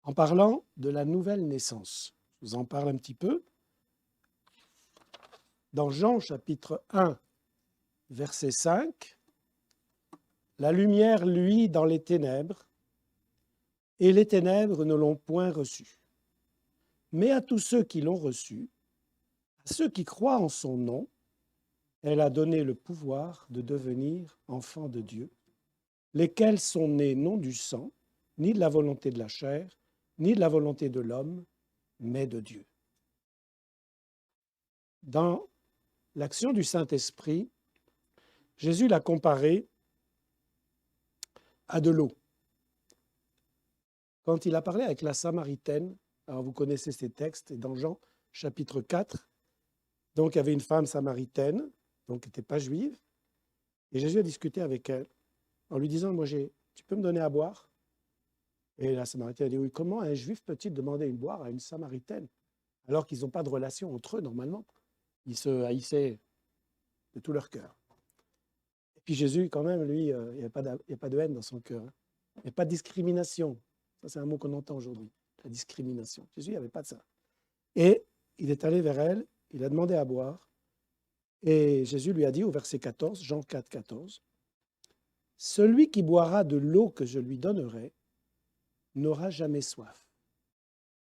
[SPEAKER 1] en parlant de la nouvelle naissance. Je vous en parle un petit peu. Dans Jean chapitre 1, verset 5, la lumière luit dans les ténèbres, et les ténèbres ne l'ont point reçue. Mais à tous ceux qui l'ont reçue, à ceux qui croient en son nom, elle a donné le pouvoir de devenir enfants de Dieu, lesquels sont nés non du sang, ni de la volonté de la chair, ni de la volonté de l'homme, mais de Dieu. Dans l'action du Saint-Esprit, Jésus l'a comparé à de l'eau. Quand il a parlé avec la Samaritaine, alors vous connaissez ces textes, dans Jean chapitre 4, donc il y avait une femme samaritaine, donc qui n'était pas juive, et Jésus a discuté avec elle en lui disant, tu peux me donner à boire? Et la Samaritaine a dit, oui, comment un juif peut-il demander une boire à une Samaritaine alors qu'ils n'ont pas de relation entre eux normalement? Ils se haïssaient de tout leur cœur. Et puis Jésus, quand même, lui, il n'y a pas de haine dans son cœur. Il n'y a pas de discrimination. Ça, c'est un mot qu'on entend aujourd'hui, la discrimination. Jésus, il n'y avait pas de ça. Et il est allé vers elle, il a demandé à boire, et Jésus lui a dit au verset 14, Jean 4, 14, « Celui qui boira de l'eau que je lui donnerai n'aura jamais soif.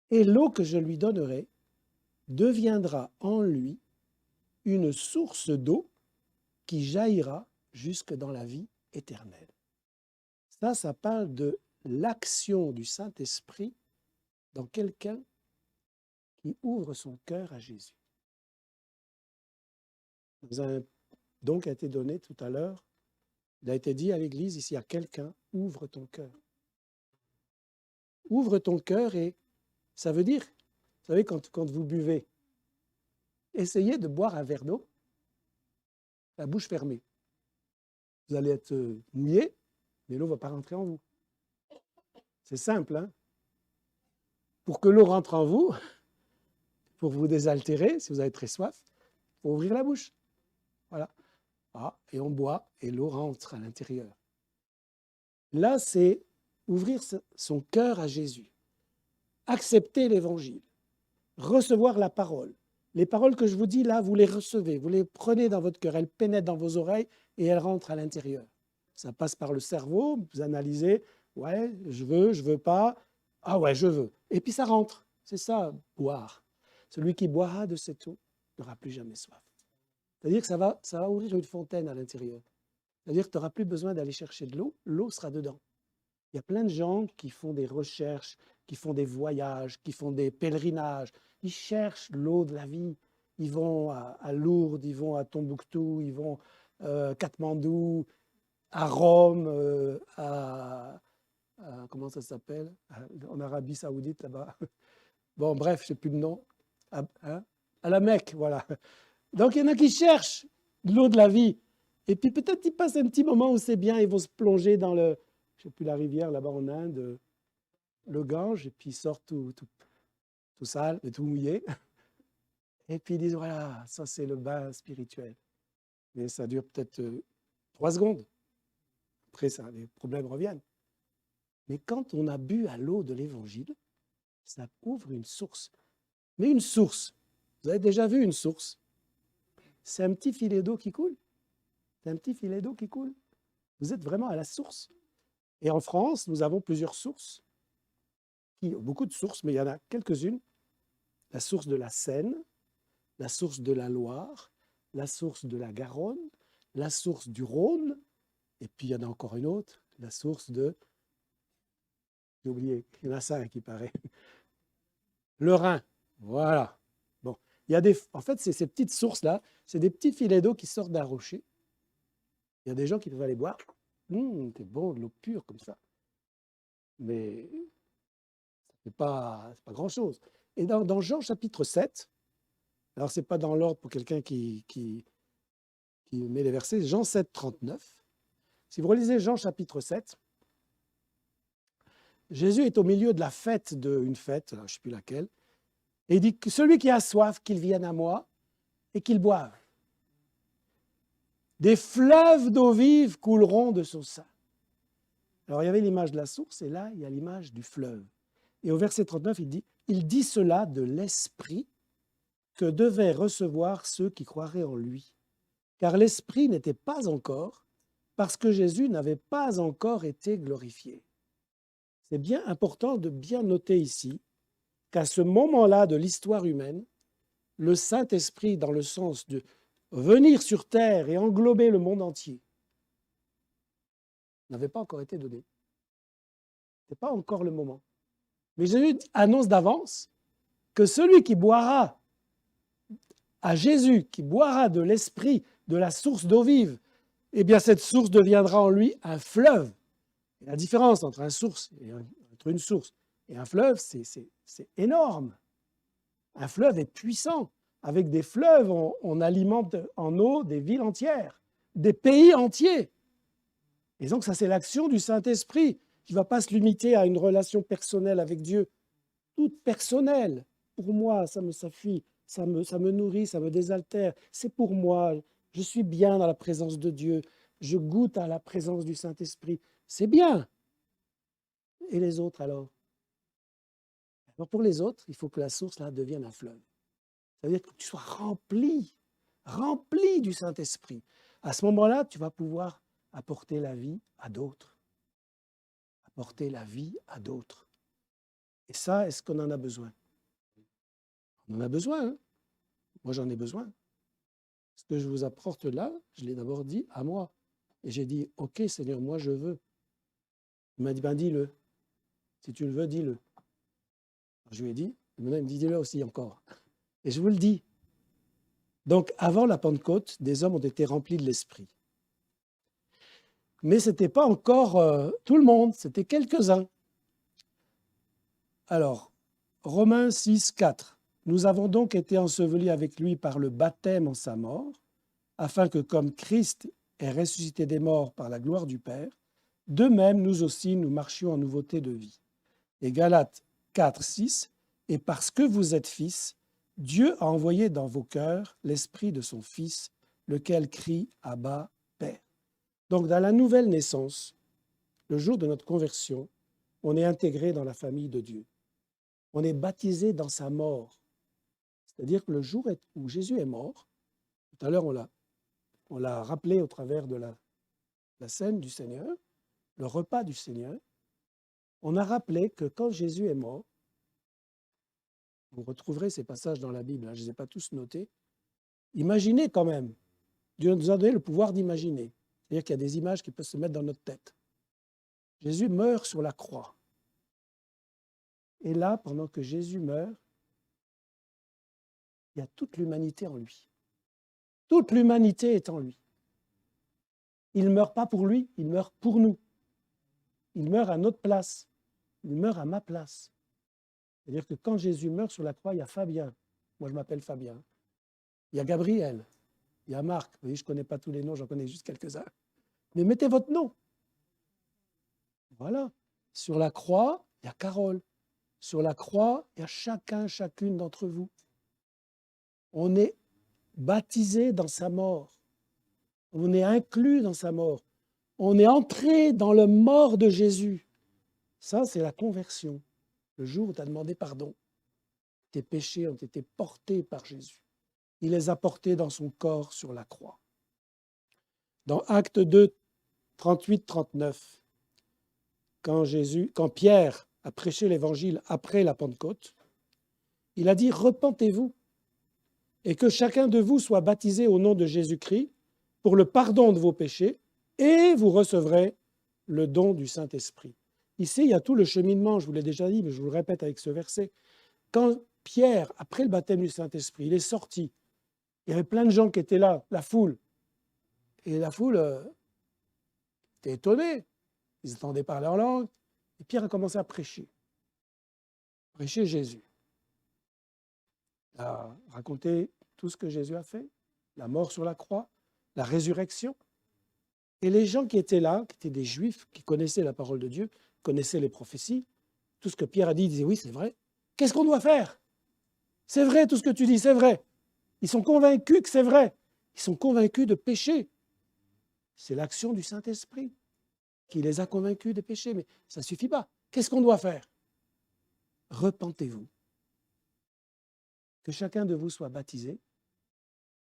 [SPEAKER 1] Et l'eau que je lui donnerai deviendra en lui une source d'eau qui jaillira jusque dans la vie éternelle. » Ça parle de l'action du Saint-Esprit dans quelqu'un qui ouvre son cœur à Jésus. Dans un don qui a été donné tout à l'heure, il a été dit à l'Église, ici, à quelqu'un, ouvre ton cœur. Ouvre ton cœur et ça veut dire, vous savez, quand vous buvez, essayez de boire un verre d'eau, la bouche fermée. Vous allez être mouillé, mais l'eau ne va pas rentrer en vous. C'est simple, hein? Pour que l'eau rentre en vous, pour vous désaltérer, si vous avez très soif, il faut ouvrir la bouche. Voilà. Ah, et on boit et l'eau rentre à l'intérieur. Là, c'est ouvrir son cœur à Jésus, accepter l'Évangile, recevoir la parole. Les paroles que je vous dis là, vous les recevez, vous les prenez dans votre cœur, elles pénètrent dans vos oreilles et elles rentrent à l'intérieur. Ça passe par le cerveau, vous analysez, ouais, je veux pas, ah ouais, je veux. Et puis ça rentre, c'est ça, boire. Celui qui boira de cette eau n'aura plus jamais soif. C'est-à-dire que ça va ouvrir une fontaine à l'intérieur. C'est-à-dire que tu n'auras plus besoin d'aller chercher de l'eau sera dedans. Il y a plein de gens qui font des recherches, qui font des voyages, qui font des pèlerinages. Ils cherchent l'eau de la vie. Ils vont à Lourdes, ils vont à Tombouctou, ils vont à Katmandou, à Rome, comment ça s'appelle? En Arabie Saoudite, là-bas. Bon, bref, je ne sais plus le nom. À la Mecque, voilà. Donc, il y en a qui cherchent l'eau de la vie. Et puis, peut-être ils passent un petit moment où c'est bien, ils vont se plonger dans je ne sais plus, la rivière là-bas en Inde, le Gange, et puis ils sortent tout sale, tout mouillé. Et puis ils disent, voilà, ça c'est le bain spirituel. Mais ça dure peut-être 3 secondes. Après, les problèmes reviennent. Mais quand on a bu à l'eau de l'Évangile, ça ouvre une source. Mais une source, vous avez déjà vu une source? C'est un petit filet d'eau qui coule. C'est un petit filet d'eau qui coule. Vous êtes vraiment à la source. Et en France, nous avons plusieurs sources, beaucoup de sources, mais il y en a quelques-unes. La source de la Seine, la source de la Loire, la source de la Garonne, la source du Rhône, et puis il y en a encore une autre, la source de... J'ai oublié, il y en a 5 qui paraît. Le Rhin, voilà. Bon. En fait, ces petites sources-là, c'est des petits filets d'eau qui sortent d'un rocher. Il y a des gens qui peuvent aller boire. C'est bon, de l'eau pure comme ça. Mais ce n'est pas grand-chose. Et dans Jean chapitre 7, alors ce n'est pas dans l'ordre pour quelqu'un qui met les versets, Jean 7, 39. Si vous relisez Jean chapitre 7, Jésus est au milieu de la fête d'une fête, je ne sais plus laquelle, et il dit que celui qui a soif, qu'il vienne à moi et qu'il boive. Des fleuves d'eau vive couleront de son sein. Alors il y avait l'image de la source et là il y a l'image du fleuve. Et au verset 39, il dit cela de l'esprit que devaient recevoir ceux qui croiraient en lui. Car l'esprit n'était pas encore, parce que Jésus n'avait pas encore été glorifié. C'est bien important de bien noter ici qu'à ce moment-là de l'histoire humaine, le Saint-Esprit, dans le sens de venir sur terre et englober le monde entier, n'avait pas encore été donné. Ce n'est pas encore le moment. Mais Jésus annonce d'avance que celui qui boira à Jésus, qui boira de l'Esprit, de la source d'eau vive, eh bien cette source deviendra en lui un fleuve. Et la différence entre une source et un fleuve, c'est énorme. Un fleuve est puissant. Avec des fleuves, on alimente en eau des villes entières, des pays entiers. Et donc ça, c'est l'action du Saint-Esprit qui ne va pas se limiter à une relation personnelle avec Dieu. Toute personnelle. Pour moi, ça me suffit, ça me nourrit, ça me désaltère. C'est pour moi. Je suis bien dans la présence de Dieu. Je goûte à la présence du Saint-Esprit. C'est bien. Et les autres alors? Alors pour les autres, il faut que la source là devienne un fleuve. Ça veut dire que tu sois rempli du Saint-Esprit. À ce moment-là, tu vas pouvoir apporter la vie à d'autres. Apporter la vie à d'autres. Et ça, est-ce qu'on en a besoin? On en a besoin. Hein? Moi, j'en ai besoin. Ce que je vous apporte là, je l'ai d'abord dit à moi. Et j'ai dit, OK Seigneur, moi je veux. Il m'a dit, ben dis-le. Si tu le veux, dis-le. Je lui ai dit, et maintenant il me dit, dis-le aussi encore. Et je vous le dis. Donc, avant la Pentecôte, des hommes ont été remplis de l'Esprit. Mais ce n'était pas encore tout le monde, c'était quelques-uns. Alors, Romains 6, 4. Nous avons donc été ensevelis avec lui par le baptême en sa mort, afin que comme Christ est ressuscité des morts par la gloire du Père, de même nous aussi nous marchions en nouveauté de vie. Et Galates 4, 6. Et parce que vous êtes fils, Dieu a envoyé dans vos cœurs l'esprit de son Fils, lequel crie « Abba, Père ». Donc, dans la nouvelle naissance, le jour de notre conversion, on est intégré dans la famille de Dieu. On est baptisé dans sa mort. C'est-à-dire que le jour où Jésus est mort, tout à l'heure on l'a rappelé au travers de la scène du Seigneur, le repas du Seigneur, on a rappelé que quand Jésus est mort, vous retrouverez ces passages dans la Bible, je ne les ai pas tous notés, imaginez quand même, Dieu nous a donné le pouvoir d'imaginer. C'est-à-dire qu'il y a des images qui peuvent se mettre dans notre tête. Jésus meurt sur la croix. Et là, pendant que Jésus meurt, il y a toute l'humanité en lui. Toute l'humanité est en lui. Il ne meurt pas pour lui, il meurt pour nous. Il meurt à notre place. Il meurt à ma place. C'est-à-dire que quand Jésus meurt sur la croix, il y a Fabien. Moi, je m'appelle Fabien. Il y a Gabriel. Il y a Marc. Vous voyez, je ne connais pas tous les noms, j'en connais juste quelques-uns. Mais mettez votre nom. Voilà. Sur la croix, il y a Carole. Sur la croix, il y a chacune d'entre vous. On est baptisé dans sa mort. On est inclus dans sa mort. On est entré dans le mort de Jésus. Ça, c'est la conversion. Le jour où tu as demandé pardon. Tes péchés ont été portés par Jésus. Il les a portés dans son corps sur la croix. Dans Actes 2, 38-39, quand Pierre a prêché l'évangile après la Pentecôte, il a dit « Repentez-vous et que chacun de vous soit baptisé au nom de Jésus-Christ pour le pardon de vos péchés et vous recevrez le don du Saint-Esprit. » Ici, il y a tout le cheminement, je vous l'ai déjà dit, mais je vous le répète avec ce verset. Quand Pierre, après le baptême du Saint-Esprit, il est sorti. Il y avait plein de gens qui étaient là, la foule. Et la foule était étonnée. Ils entendaient parler en langue. Et Pierre a commencé à prêcher. Prêcher Jésus. Il a raconté tout ce que Jésus a fait, la mort sur la croix, la résurrection. Et les gens qui étaient là, qui étaient des Juifs, qui connaissaient la parole de Dieu, connaissaient les prophéties, tout ce que Pierre a dit, ils disaient oui, c'est vrai. Qu'est-ce qu'on doit faire? C'est vrai, tout ce que tu dis, c'est vrai. Ils sont convaincus que c'est vrai. Ils sont convaincus de péché. C'est l'action du Saint-Esprit qui les a convaincus de péché. Mais ça ne suffit pas. Qu'est-ce qu'on doit faire? Repentez-vous. Que chacun de vous soit baptisé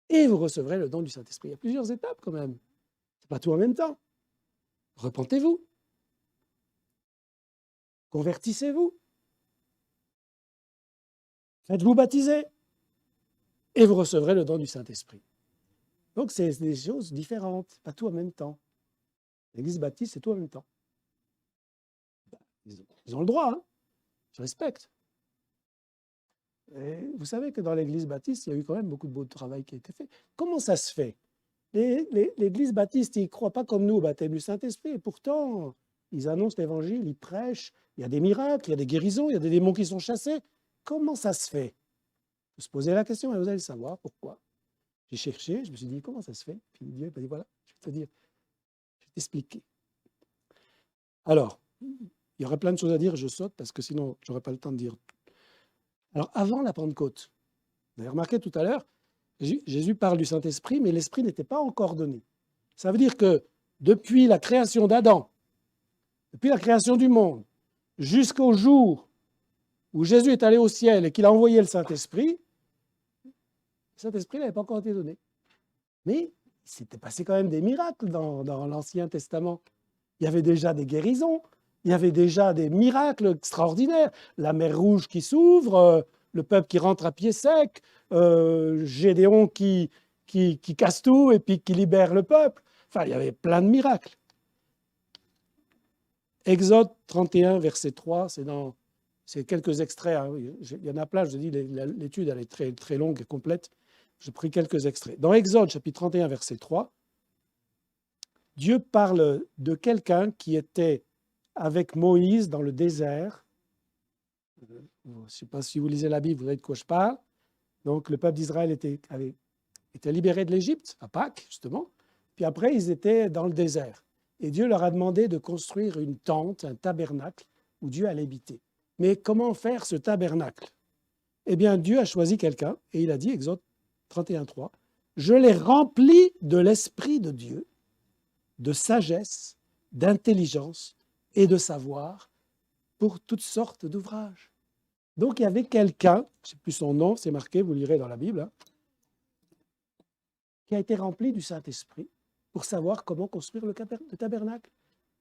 [SPEAKER 1] et vous recevrez le don du Saint-Esprit. Il y a plusieurs étapes quand même. Ce n'est pas tout en même temps. Repentez-vous. Convertissez-vous. Faites-vous baptiser et vous recevrez le don du Saint-Esprit. Donc, c'est des choses différentes, pas tout en même temps. L'Église baptiste, c'est tout en même temps. Ils ont le droit, hein. Je respecte. Et vous savez que dans l'Église baptiste, il y a eu quand même beaucoup de beau travail qui a été fait. Comment ça se fait? L'Église baptiste, ils ne croient pas comme nous au baptême du Saint-Esprit, et pourtant, ils annoncent l'Évangile, ils prêchent, il y a des miracles, il y a des guérisons, il y a des démons qui sont chassés. Comment ça se fait? Vous se posez la question et vous allez le savoir pourquoi. J'ai cherché, je me suis dit, comment ça se fait? Puis Dieu m'a dit, voilà, je vais te dire, je vais t'expliquer. Alors, il y aurait plein de choses à dire, je saute parce que sinon, je n'aurais pas le temps de dire tout. Alors, avant la Pentecôte, vous avez remarqué tout à l'heure, Jésus parle du Saint-Esprit, mais l'Esprit n'était pas encore donné. Ça veut dire que depuis la création d'Adam, depuis la création du monde, jusqu'au jour où Jésus est allé au ciel et qu'il a envoyé le Saint-Esprit, le Saint-Esprit n'avait pas encore été donné. Mais il s'était passé quand même des miracles dans l'Ancien Testament. Il y avait déjà des guérisons, il y avait déjà des miracles extraordinaires. La mer Rouge qui s'ouvre, le peuple qui rentre à pied sec, Gédéon qui casse tout et puis qui libère le peuple. Enfin, il y avait plein de miracles. Exode 31, verset 3, c'est quelques extraits. Hein. Il y en a plein, je dis, l'étude elle est très, très longue et complète. J'ai pris quelques extraits. Dans Exode, chapitre 31, verset 3, Dieu parle de quelqu'un qui était avec Moïse dans le désert. Je ne sais pas si vous lisez la Bible, vous savez de quoi je parle. Donc, le peuple d'Israël était libéré de l'Égypte, à Pâques, justement. Puis après, ils étaient dans le désert. Et Dieu leur a demandé de construire une tente, un tabernacle, où Dieu allait habiter. Mais comment faire ce tabernacle? Eh bien, Dieu a choisi quelqu'un, et il a dit, Exode 31.3, « Je l'ai rempli de l'Esprit de Dieu, de sagesse, d'intelligence et de savoir pour toutes sortes d'ouvrages. » Donc, il y avait quelqu'un, je ne sais plus son nom, c'est marqué, vous lirez dans la Bible, hein, qui a été rempli du Saint-Esprit pour savoir comment construire le tabernacle.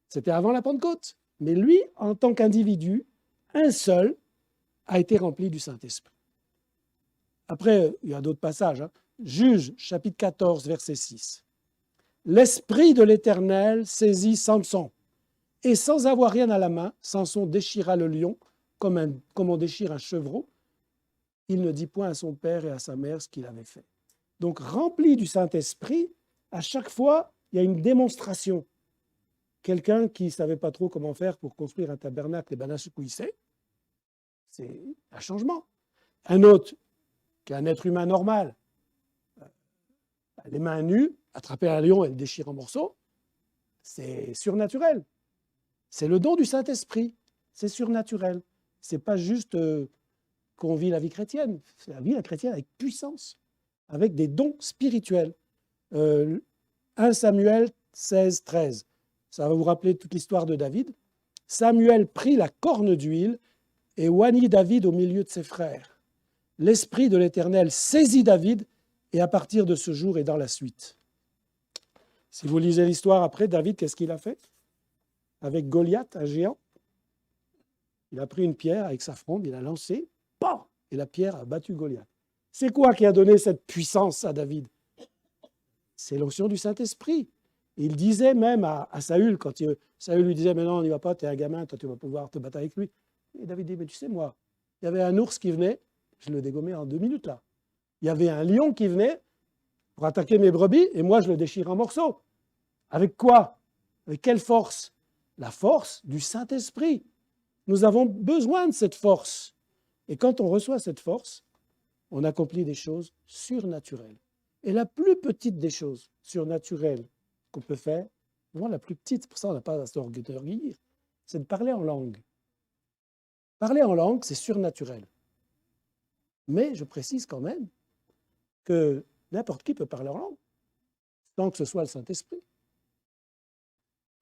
[SPEAKER 1] C'était avant la Pentecôte. Mais lui, en tant qu'individu, un seul, a été rempli du Saint-Esprit. Après, il y a d'autres passages. Hein. Juge, chapitre 14, verset 6. L'Esprit de l'Éternel saisit Samson, et sans avoir rien à la main, Samson déchira le lion comme on déchire un chevreau. Il ne dit point à son père et à sa mère ce qu'il avait fait. Donc, rempli du Saint-Esprit, à chaque fois, il y a une démonstration. Quelqu'un qui ne savait pas trop comment faire pour construire un tabernacle, et bien d'un coup, il sait. C'est un changement. Un autre, qui est un être humain normal, les mains nues, attraper un lion et le déchirer en morceaux, c'est surnaturel. C'est le don du Saint-Esprit. C'est surnaturel. Ce n'est pas juste qu'on vit la vie chrétienne. C'est la vie chrétienne avec puissance, avec des dons spirituels. 1 Samuel 16, 13. Ça va vous rappeler toute l'histoire de David. Samuel prit la corne d'huile et oignit David au milieu de ses frères. L'Esprit de l'Éternel saisit David et à partir de ce jour et dans la suite. Si vous lisez l'histoire après, David, qu'est-ce qu'il a fait? Avec Goliath, un géant, il a pris une pierre avec sa fronde, il a lancé, bam, et la pierre a battu Goliath. C'est quoi qui a donné cette puissance à David? C'est l'onction du Saint-Esprit. Il disait même à Saül, quand Saül lui disait « Mais non, on n'y va pas, tu es un gamin, toi tu vas pouvoir te battre avec lui. » Et David dit « Mais tu sais, moi, il y avait un ours qui venait, je le dégommais en 2 minutes là. Il y avait un lion qui venait pour attaquer mes brebis et moi je le déchire en morceaux. Avec quoi? Avec quelle force? La force du Saint-Esprit. Nous avons besoin de cette force. Et quand on reçoit cette force, on accomplit des choses surnaturelles. Et la plus petite des choses surnaturelles qu'on peut faire, vraiment la plus petite, pour ça on n'a pas à s'orgueillir, c'est de parler en langue. Parler en langue, c'est surnaturel. Mais je précise quand même que n'importe qui peut parler en langue, tant que ce soit le Saint-Esprit.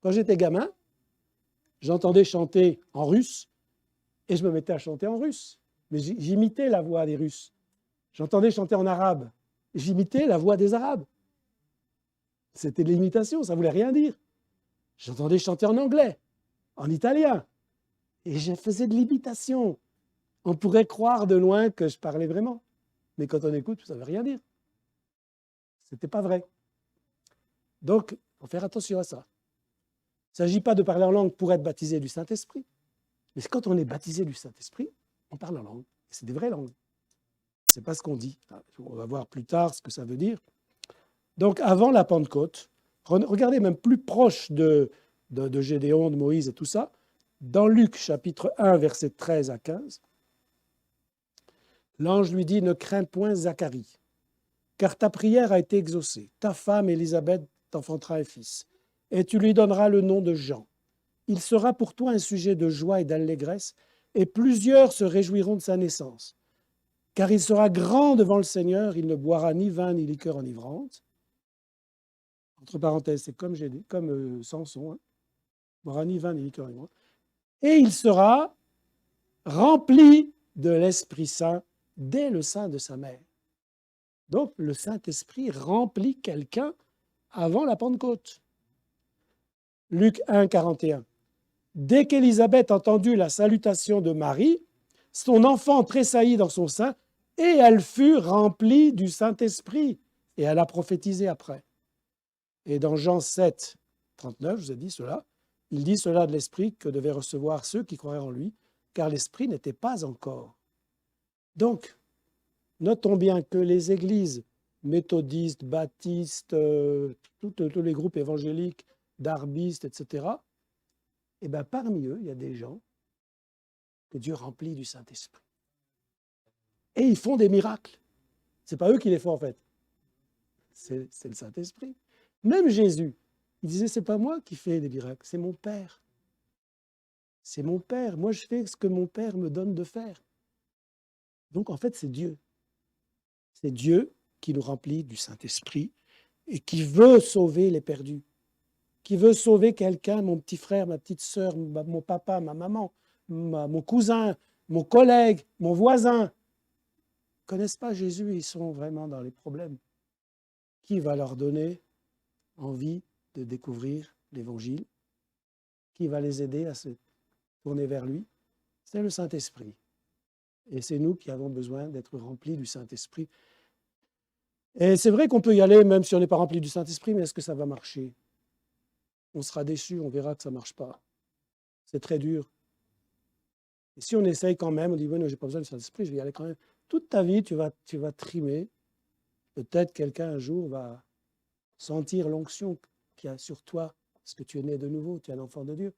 [SPEAKER 1] Quand j'étais gamin, j'entendais chanter en russe et je me mettais à chanter en russe. Mais j'imitais la voix des Russes. J'entendais chanter en arabe. J'imitais la voix des Arabes. C'était de l'imitation, ça ne voulait rien dire. J'entendais chanter en anglais, en italien. Et je faisais de l'imitation. On pourrait croire de loin que je parlais vraiment. Mais quand on écoute, ça ne veut rien dire. Ce n'était pas vrai. Donc, il faut faire attention à ça. Il ne s'agit pas de parler en langue pour être baptisé du Saint-Esprit. Mais quand on est baptisé du Saint-Esprit, on parle en langue. Et c'est des vraies langues. Ce n'est pas ce qu'on dit. On va voir plus tard ce que ça veut dire. Donc, avant la Pentecôte, regardez même plus proche de Gédéon, de Moïse et tout ça, dans Luc chapitre 1, versets 13 à 15, l'ange lui dit « Ne crains point Zacharie, car ta prière a été exaucée. Ta femme Élisabeth t'enfantera un fils, et tu lui donneras le nom de Jean. Il sera pour toi un sujet de joie et d'allégresse, et plusieurs se réjouiront de sa naissance. Car il sera grand devant le Seigneur, il ne boira ni vin ni liqueur enivrante. » Entre parenthèses, c'est comme Samson, hein. Il ne boira ni vin ni liqueur enivrante. Et il sera rempli de l'Esprit Saint dès le sein de sa mère. Donc, le Saint-Esprit remplit quelqu'un avant la Pentecôte. Luc 1, 41. Dès qu'Élisabeth entendit la salutation de Marie, son enfant tressaillit dans son sein et elle fut remplie du Saint-Esprit. Et elle a prophétisé après. Et dans Jean 7, 39, je vous ai dit cela, il dit cela de l'Esprit que devaient recevoir ceux qui croiraient en lui, car l'Esprit n'était pas encore. Donc, notons bien que les églises méthodistes, baptistes, tous les groupes évangéliques, darbistes, etc., et bien parmi eux, il y a des gens que Dieu remplit du Saint-Esprit. Et ils font des miracles. Ce n'est pas eux qui les font en fait. C'est le Saint-Esprit. Même Jésus, il disait, ce n'est pas moi qui fais des miracles, c'est mon Père. C'est mon Père. Moi, je fais ce que mon Père me donne de faire. Donc, en fait, c'est Dieu. C'est Dieu qui nous remplit du Saint-Esprit et qui veut sauver les perdus, qui veut sauver quelqu'un, mon petit frère, ma petite sœur, mon papa, ma maman, mon cousin, mon collègue, mon voisin. Ils ne connaissent pas Jésus, ils sont vraiment dans les problèmes. Qui va leur donner envie de découvrir l'Évangile? Qui va les aider à se tourner vers lui? C'est le Saint-Esprit. Et c'est nous qui avons besoin d'être remplis du Saint-Esprit. Et c'est vrai qu'on peut y aller même si on n'est pas rempli du Saint-Esprit, mais est-ce que ça va marcher? On sera déçu, on verra que ça ne marche pas. C'est très dur. Et si on essaye quand même, on dit, bon, je n'ai pas besoin du Saint-Esprit, je vais y aller quand même. Toute ta vie, tu vas trimer. Peut-être quelqu'un un jour va sentir l'onction qu'il y a sur toi, parce que tu es né de nouveau, tu es un enfant de Dieu.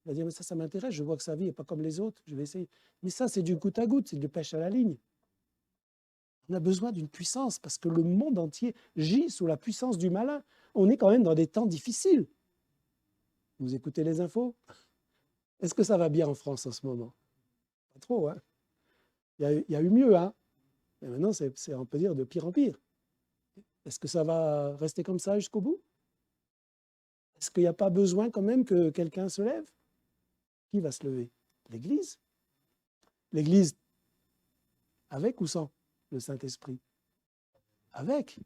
[SPEAKER 1] Il va dire, mais ça m'intéresse, je vois que sa vie n'est pas comme les autres, je vais essayer. Mais ça, c'est du goutte à goutte, c'est du pêche à la ligne. On a besoin d'une puissance, parce que le monde entier gît sous la puissance du malin. On est quand même dans des temps difficiles. Vous écoutez les infos? Est-ce que ça va bien en France en ce moment? Pas trop, hein? Il y a eu mieux, hein? Et maintenant, c'est, on peut dire, de pire en pire. Est-ce que ça va rester comme ça jusqu'au bout? Est-ce qu'il n'y a pas besoin quand même que quelqu'un se lève? Qui va se lever? L'Église. L'Église, avec ou sans le Saint-Esprit? Avec.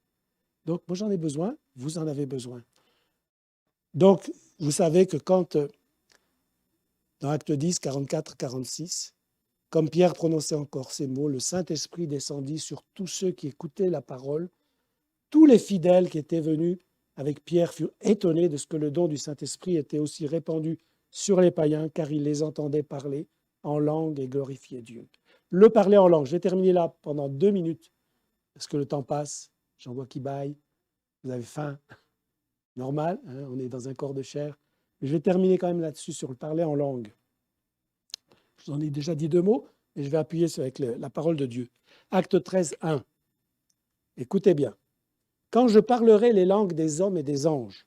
[SPEAKER 1] Donc, moi j'en ai besoin, vous en avez besoin. Donc, vous savez que quand, dans Acte 10, 44, 46, comme Pierre prononçait encore ces mots, le Saint-Esprit descendit sur tous ceux qui écoutaient la parole. Tous les fidèles qui étaient venus avec Pierre furent étonnés de ce que le don du Saint-Esprit était aussi répandu sur les païens, car ils les entendaient parler en langue et glorifier Dieu. Le parler en langue. Je vais terminer là pendant 2 minutes, parce que le temps passe, j'en vois qui bâillent, vous avez faim, normal, hein, on est dans un corps de chair. Mais je vais terminer quand même là-dessus, sur le parler en langue. Je vous en ai déjà dit 2 mots, et je vais appuyer avec la parole de Dieu. Acte 13, 1. Écoutez bien. Quand je parlerai les langues des hommes et des anges,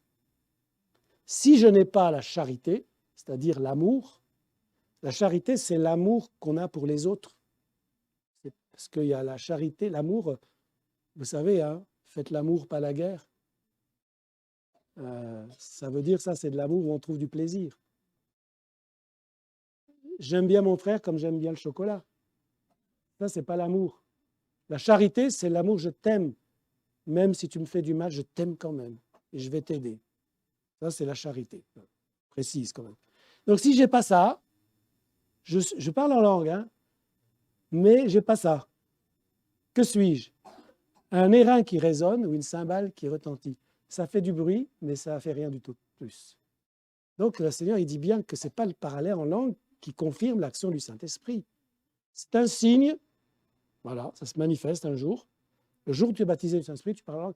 [SPEAKER 1] si je n'ai pas la charité, c'est-à-dire l'amour, la charité, c'est l'amour qu'on a pour les autres. C'est parce qu'il y a la charité, l'amour, vous savez, hein, faites l'amour, pas la guerre. Ça veut dire ça, c'est de l'amour où on trouve du plaisir. J'aime bien mon frère comme j'aime bien le chocolat. Ça, c'est pas l'amour. La charité, c'est l'amour, je t'aime. Même si tu me fais du mal, je t'aime quand même. Et je vais t'aider. Ça, c'est la charité. Précise quand même. Donc, si je n'ai pas ça, je parle en langue, hein, mais je n'ai pas ça. Que suis-je? Un airain qui résonne ou une cymbale qui retentit. Ça fait du bruit, mais ça ne fait rien du tout de plus. Donc, le Seigneur, il dit bien que ce n'est pas le parler en langue qui confirme l'action du Saint-Esprit. C'est un signe, voilà, ça se manifeste un jour. Le jour où tu es baptisé du Saint-Esprit, tu parles en langue.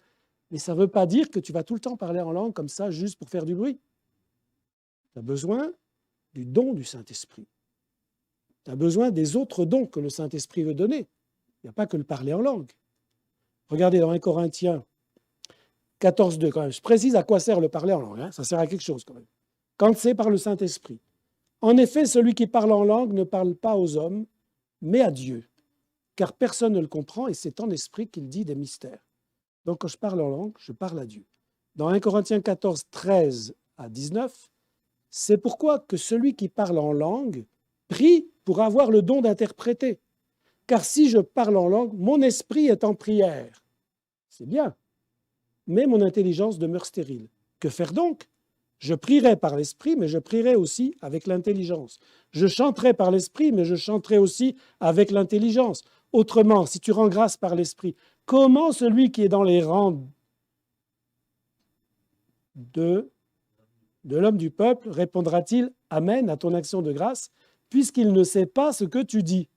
[SPEAKER 1] Mais ça ne veut pas dire que tu vas tout le temps parler en langue comme ça, juste pour faire du bruit. Tu as besoin du don du Saint-Esprit. Tu as besoin des autres dons que le Saint-Esprit veut donner. Il n'y a pas que le parler en langue. Regardez dans 1 Corinthiens 14, 2, quand même. Je précise à quoi sert le parler en langue. Hein. Ça sert à quelque chose quand même. Quand c'est par le Saint-Esprit. En effet, celui qui parle en langue ne parle pas aux hommes, mais à Dieu. Car personne ne le comprend et c'est en esprit qu'il dit des mystères. Donc quand je parle en langue, je parle à Dieu. Dans 1 Corinthiens 14, 13 à 19, c'est pourquoi que celui qui parle en langue prie pour avoir le don d'interpréter. Car si je parle en langue, mon esprit est en prière. C'est bien, mais mon intelligence demeure stérile. Que faire donc? Je prierai par l'esprit, mais je prierai aussi avec l'intelligence. Je chanterai par l'esprit, mais je chanterai aussi avec l'intelligence. Autrement, si tu rends grâce par l'esprit, comment celui qui est dans les rangs de l'homme du peuple répondra-t-il Amen à ton action de grâce, puisqu'il ne sait pas ce que tu dis?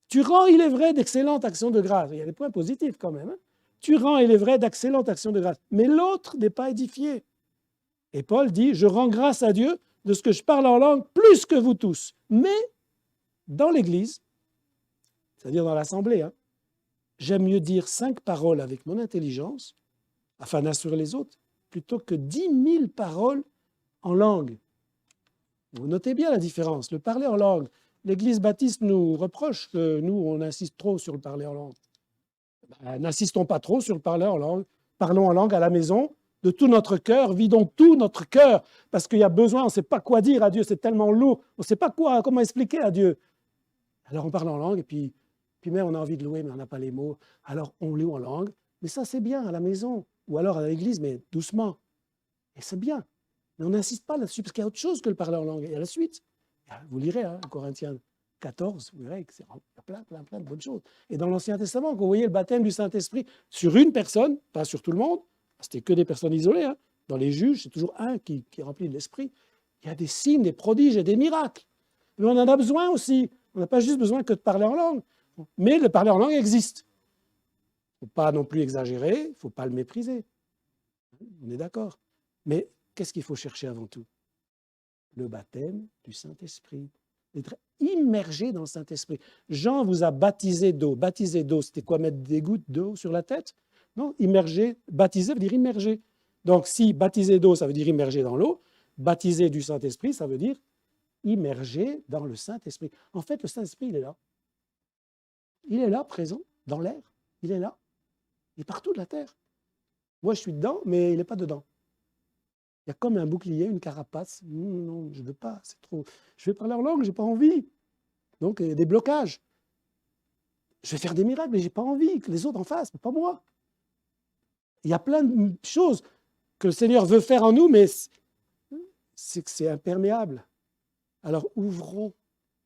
[SPEAKER 1] Tu rends, il est vrai, d'excellentes actions de grâce. Il y a des points positifs quand même. Hein. Tu rends, il est vrai, d'excellentes actions de grâce. Mais l'autre n'est pas édifié. Et Paul dit, je rends grâce à Dieu de ce que je parle en langue plus que vous tous. Mais dans l'Église, c'est-à-dire dans l'Assemblée, hein, j'aime mieux dire 5 paroles avec mon intelligence, afin d'instruire les autres, plutôt que 10 000 paroles en langue. Vous notez bien la différence. Le parler en langue, l'Église baptiste nous reproche que nous, on insiste trop sur le parler en langue. N'insistons pas trop sur le parler en langue. Parlons en langue à la maison, de tout notre cœur, vidons tout notre cœur, parce qu'il y a besoin, on ne sait pas quoi dire à Dieu, c'est tellement lourd, on ne sait pas comment expliquer à Dieu. Alors on parle en langue, et puis même on a envie de louer, mais on n'a pas les mots, alors on loue en langue, mais ça c'est bien à la maison, ou alors à l'église, mais doucement, et c'est bien. Mais on n'insiste pas là-dessus, parce qu'il y a autre chose que le parler en langue, il y a la suite. Vous lirez, hein, Corinthiens 14, vous verrez qu'il y a plein de bonnes choses. Et dans l'Ancien Testament, quand vous voyez le baptême du Saint-Esprit sur une personne, pas sur tout le monde, c'était que des personnes isolées, hein. Dans les juges, c'est toujours un qui est rempli de l'Esprit. Il y a des signes, des prodiges et des miracles. Mais on en a besoin aussi. On n'a pas juste besoin que de parler en langue. Mais le parler en langue existe. Il ne faut pas non plus exagérer, il ne faut pas le mépriser. On est d'accord. Mais qu'est-ce qu'il faut chercher avant tout? Le baptême du Saint-Esprit. D'être immergé dans le Saint-Esprit. Jean vous a baptisé d'eau. Baptisé d'eau, c'était quoi? Mettre des gouttes d'eau sur la tête? Non, immergé. Baptisé veut dire immergé. Donc, si baptisé d'eau, ça veut dire immergé dans l'eau, baptisé du Saint-Esprit, ça veut dire immergé dans le Saint-Esprit. En fait, le Saint-Esprit, il est là. Il est là, présent, dans l'air. Il est là. Il est partout de la terre. Moi, je suis dedans, mais il n'est pas dedans. Il y a comme un bouclier, une carapace. Non, je ne veux pas, c'est trop. Je vais parler en langue, je n'ai pas envie. Donc, il y a des blocages. Je vais faire des miracles, mais je n'ai pas envie que les autres en fassent, mais pas moi. Il y a plein de choses que le Seigneur veut faire en nous, mais c'est que c'est imperméable. Alors, ouvrons.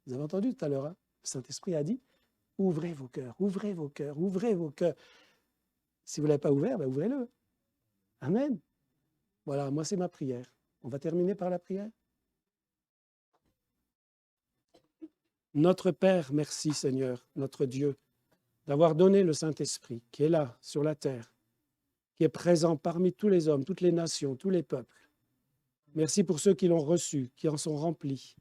[SPEAKER 1] Vous avez entendu tout à l'heure, hein? Le Saint-Esprit a dit, ouvrez vos cœurs, ouvrez vos cœurs, ouvrez vos cœurs. Si vous ne l'avez pas ouvert, ben ouvrez-le. Amen. Voilà, moi c'est ma prière. On va terminer par la prière. Notre Père, merci Seigneur, notre Dieu, d'avoir donné le Saint-Esprit qui est là, sur la terre, qui est présent parmi tous les hommes, toutes les nations, tous les peuples. Merci pour ceux qui l'ont reçu, qui en sont remplis.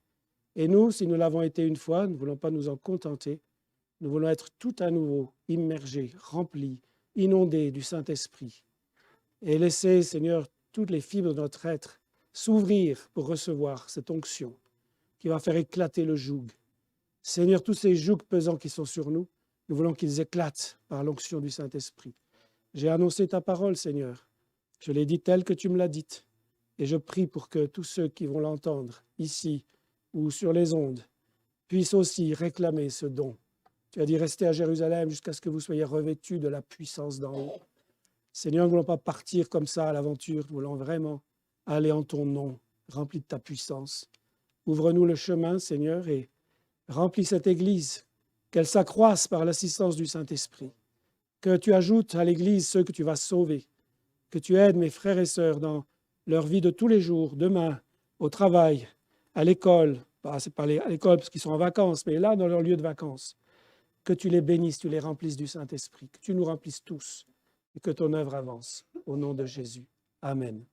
[SPEAKER 1] Et nous, si nous l'avons été une fois, nous ne voulons pas nous en contenter. Nous voulons être tout à nouveau immergés, remplis, inondés du Saint-Esprit. Et laisser, Seigneur, toutes les fibres de notre être s'ouvrir pour recevoir cette onction qui va faire éclater le joug. Seigneur, tous ces jougs pesants qui sont sur nous, nous voulons qu'ils éclatent par l'onction du Saint-Esprit. J'ai annoncé ta parole, Seigneur. Je l'ai dit telle que tu me l'as dite. Et je prie pour que tous ceux qui vont l'entendre, ici ou sur les ondes, puissent aussi réclamer ce don. Tu as dit restez à Jérusalem jusqu'à ce que vous soyez revêtus de la puissance d'en haut. Seigneur, nous ne voulons pas partir comme ça à l'aventure, nous voulons vraiment aller en ton nom, rempli de ta puissance. Ouvre-nous le chemin, Seigneur, et remplis cette Église, qu'elle s'accroisse par l'assistance du Saint-Esprit. Que tu ajoutes à l'Église ceux que tu vas sauver, que tu aides mes frères et sœurs dans leur vie de tous les jours, demain, au travail, à l'école, c'est pas à l'école parce qu'ils sont en vacances, mais là, dans leur lieu de vacances, que tu les bénisses, tu les remplisses du Saint-Esprit, que tu nous remplisses tous et que ton œuvre avance. Au nom de Jésus. Amen.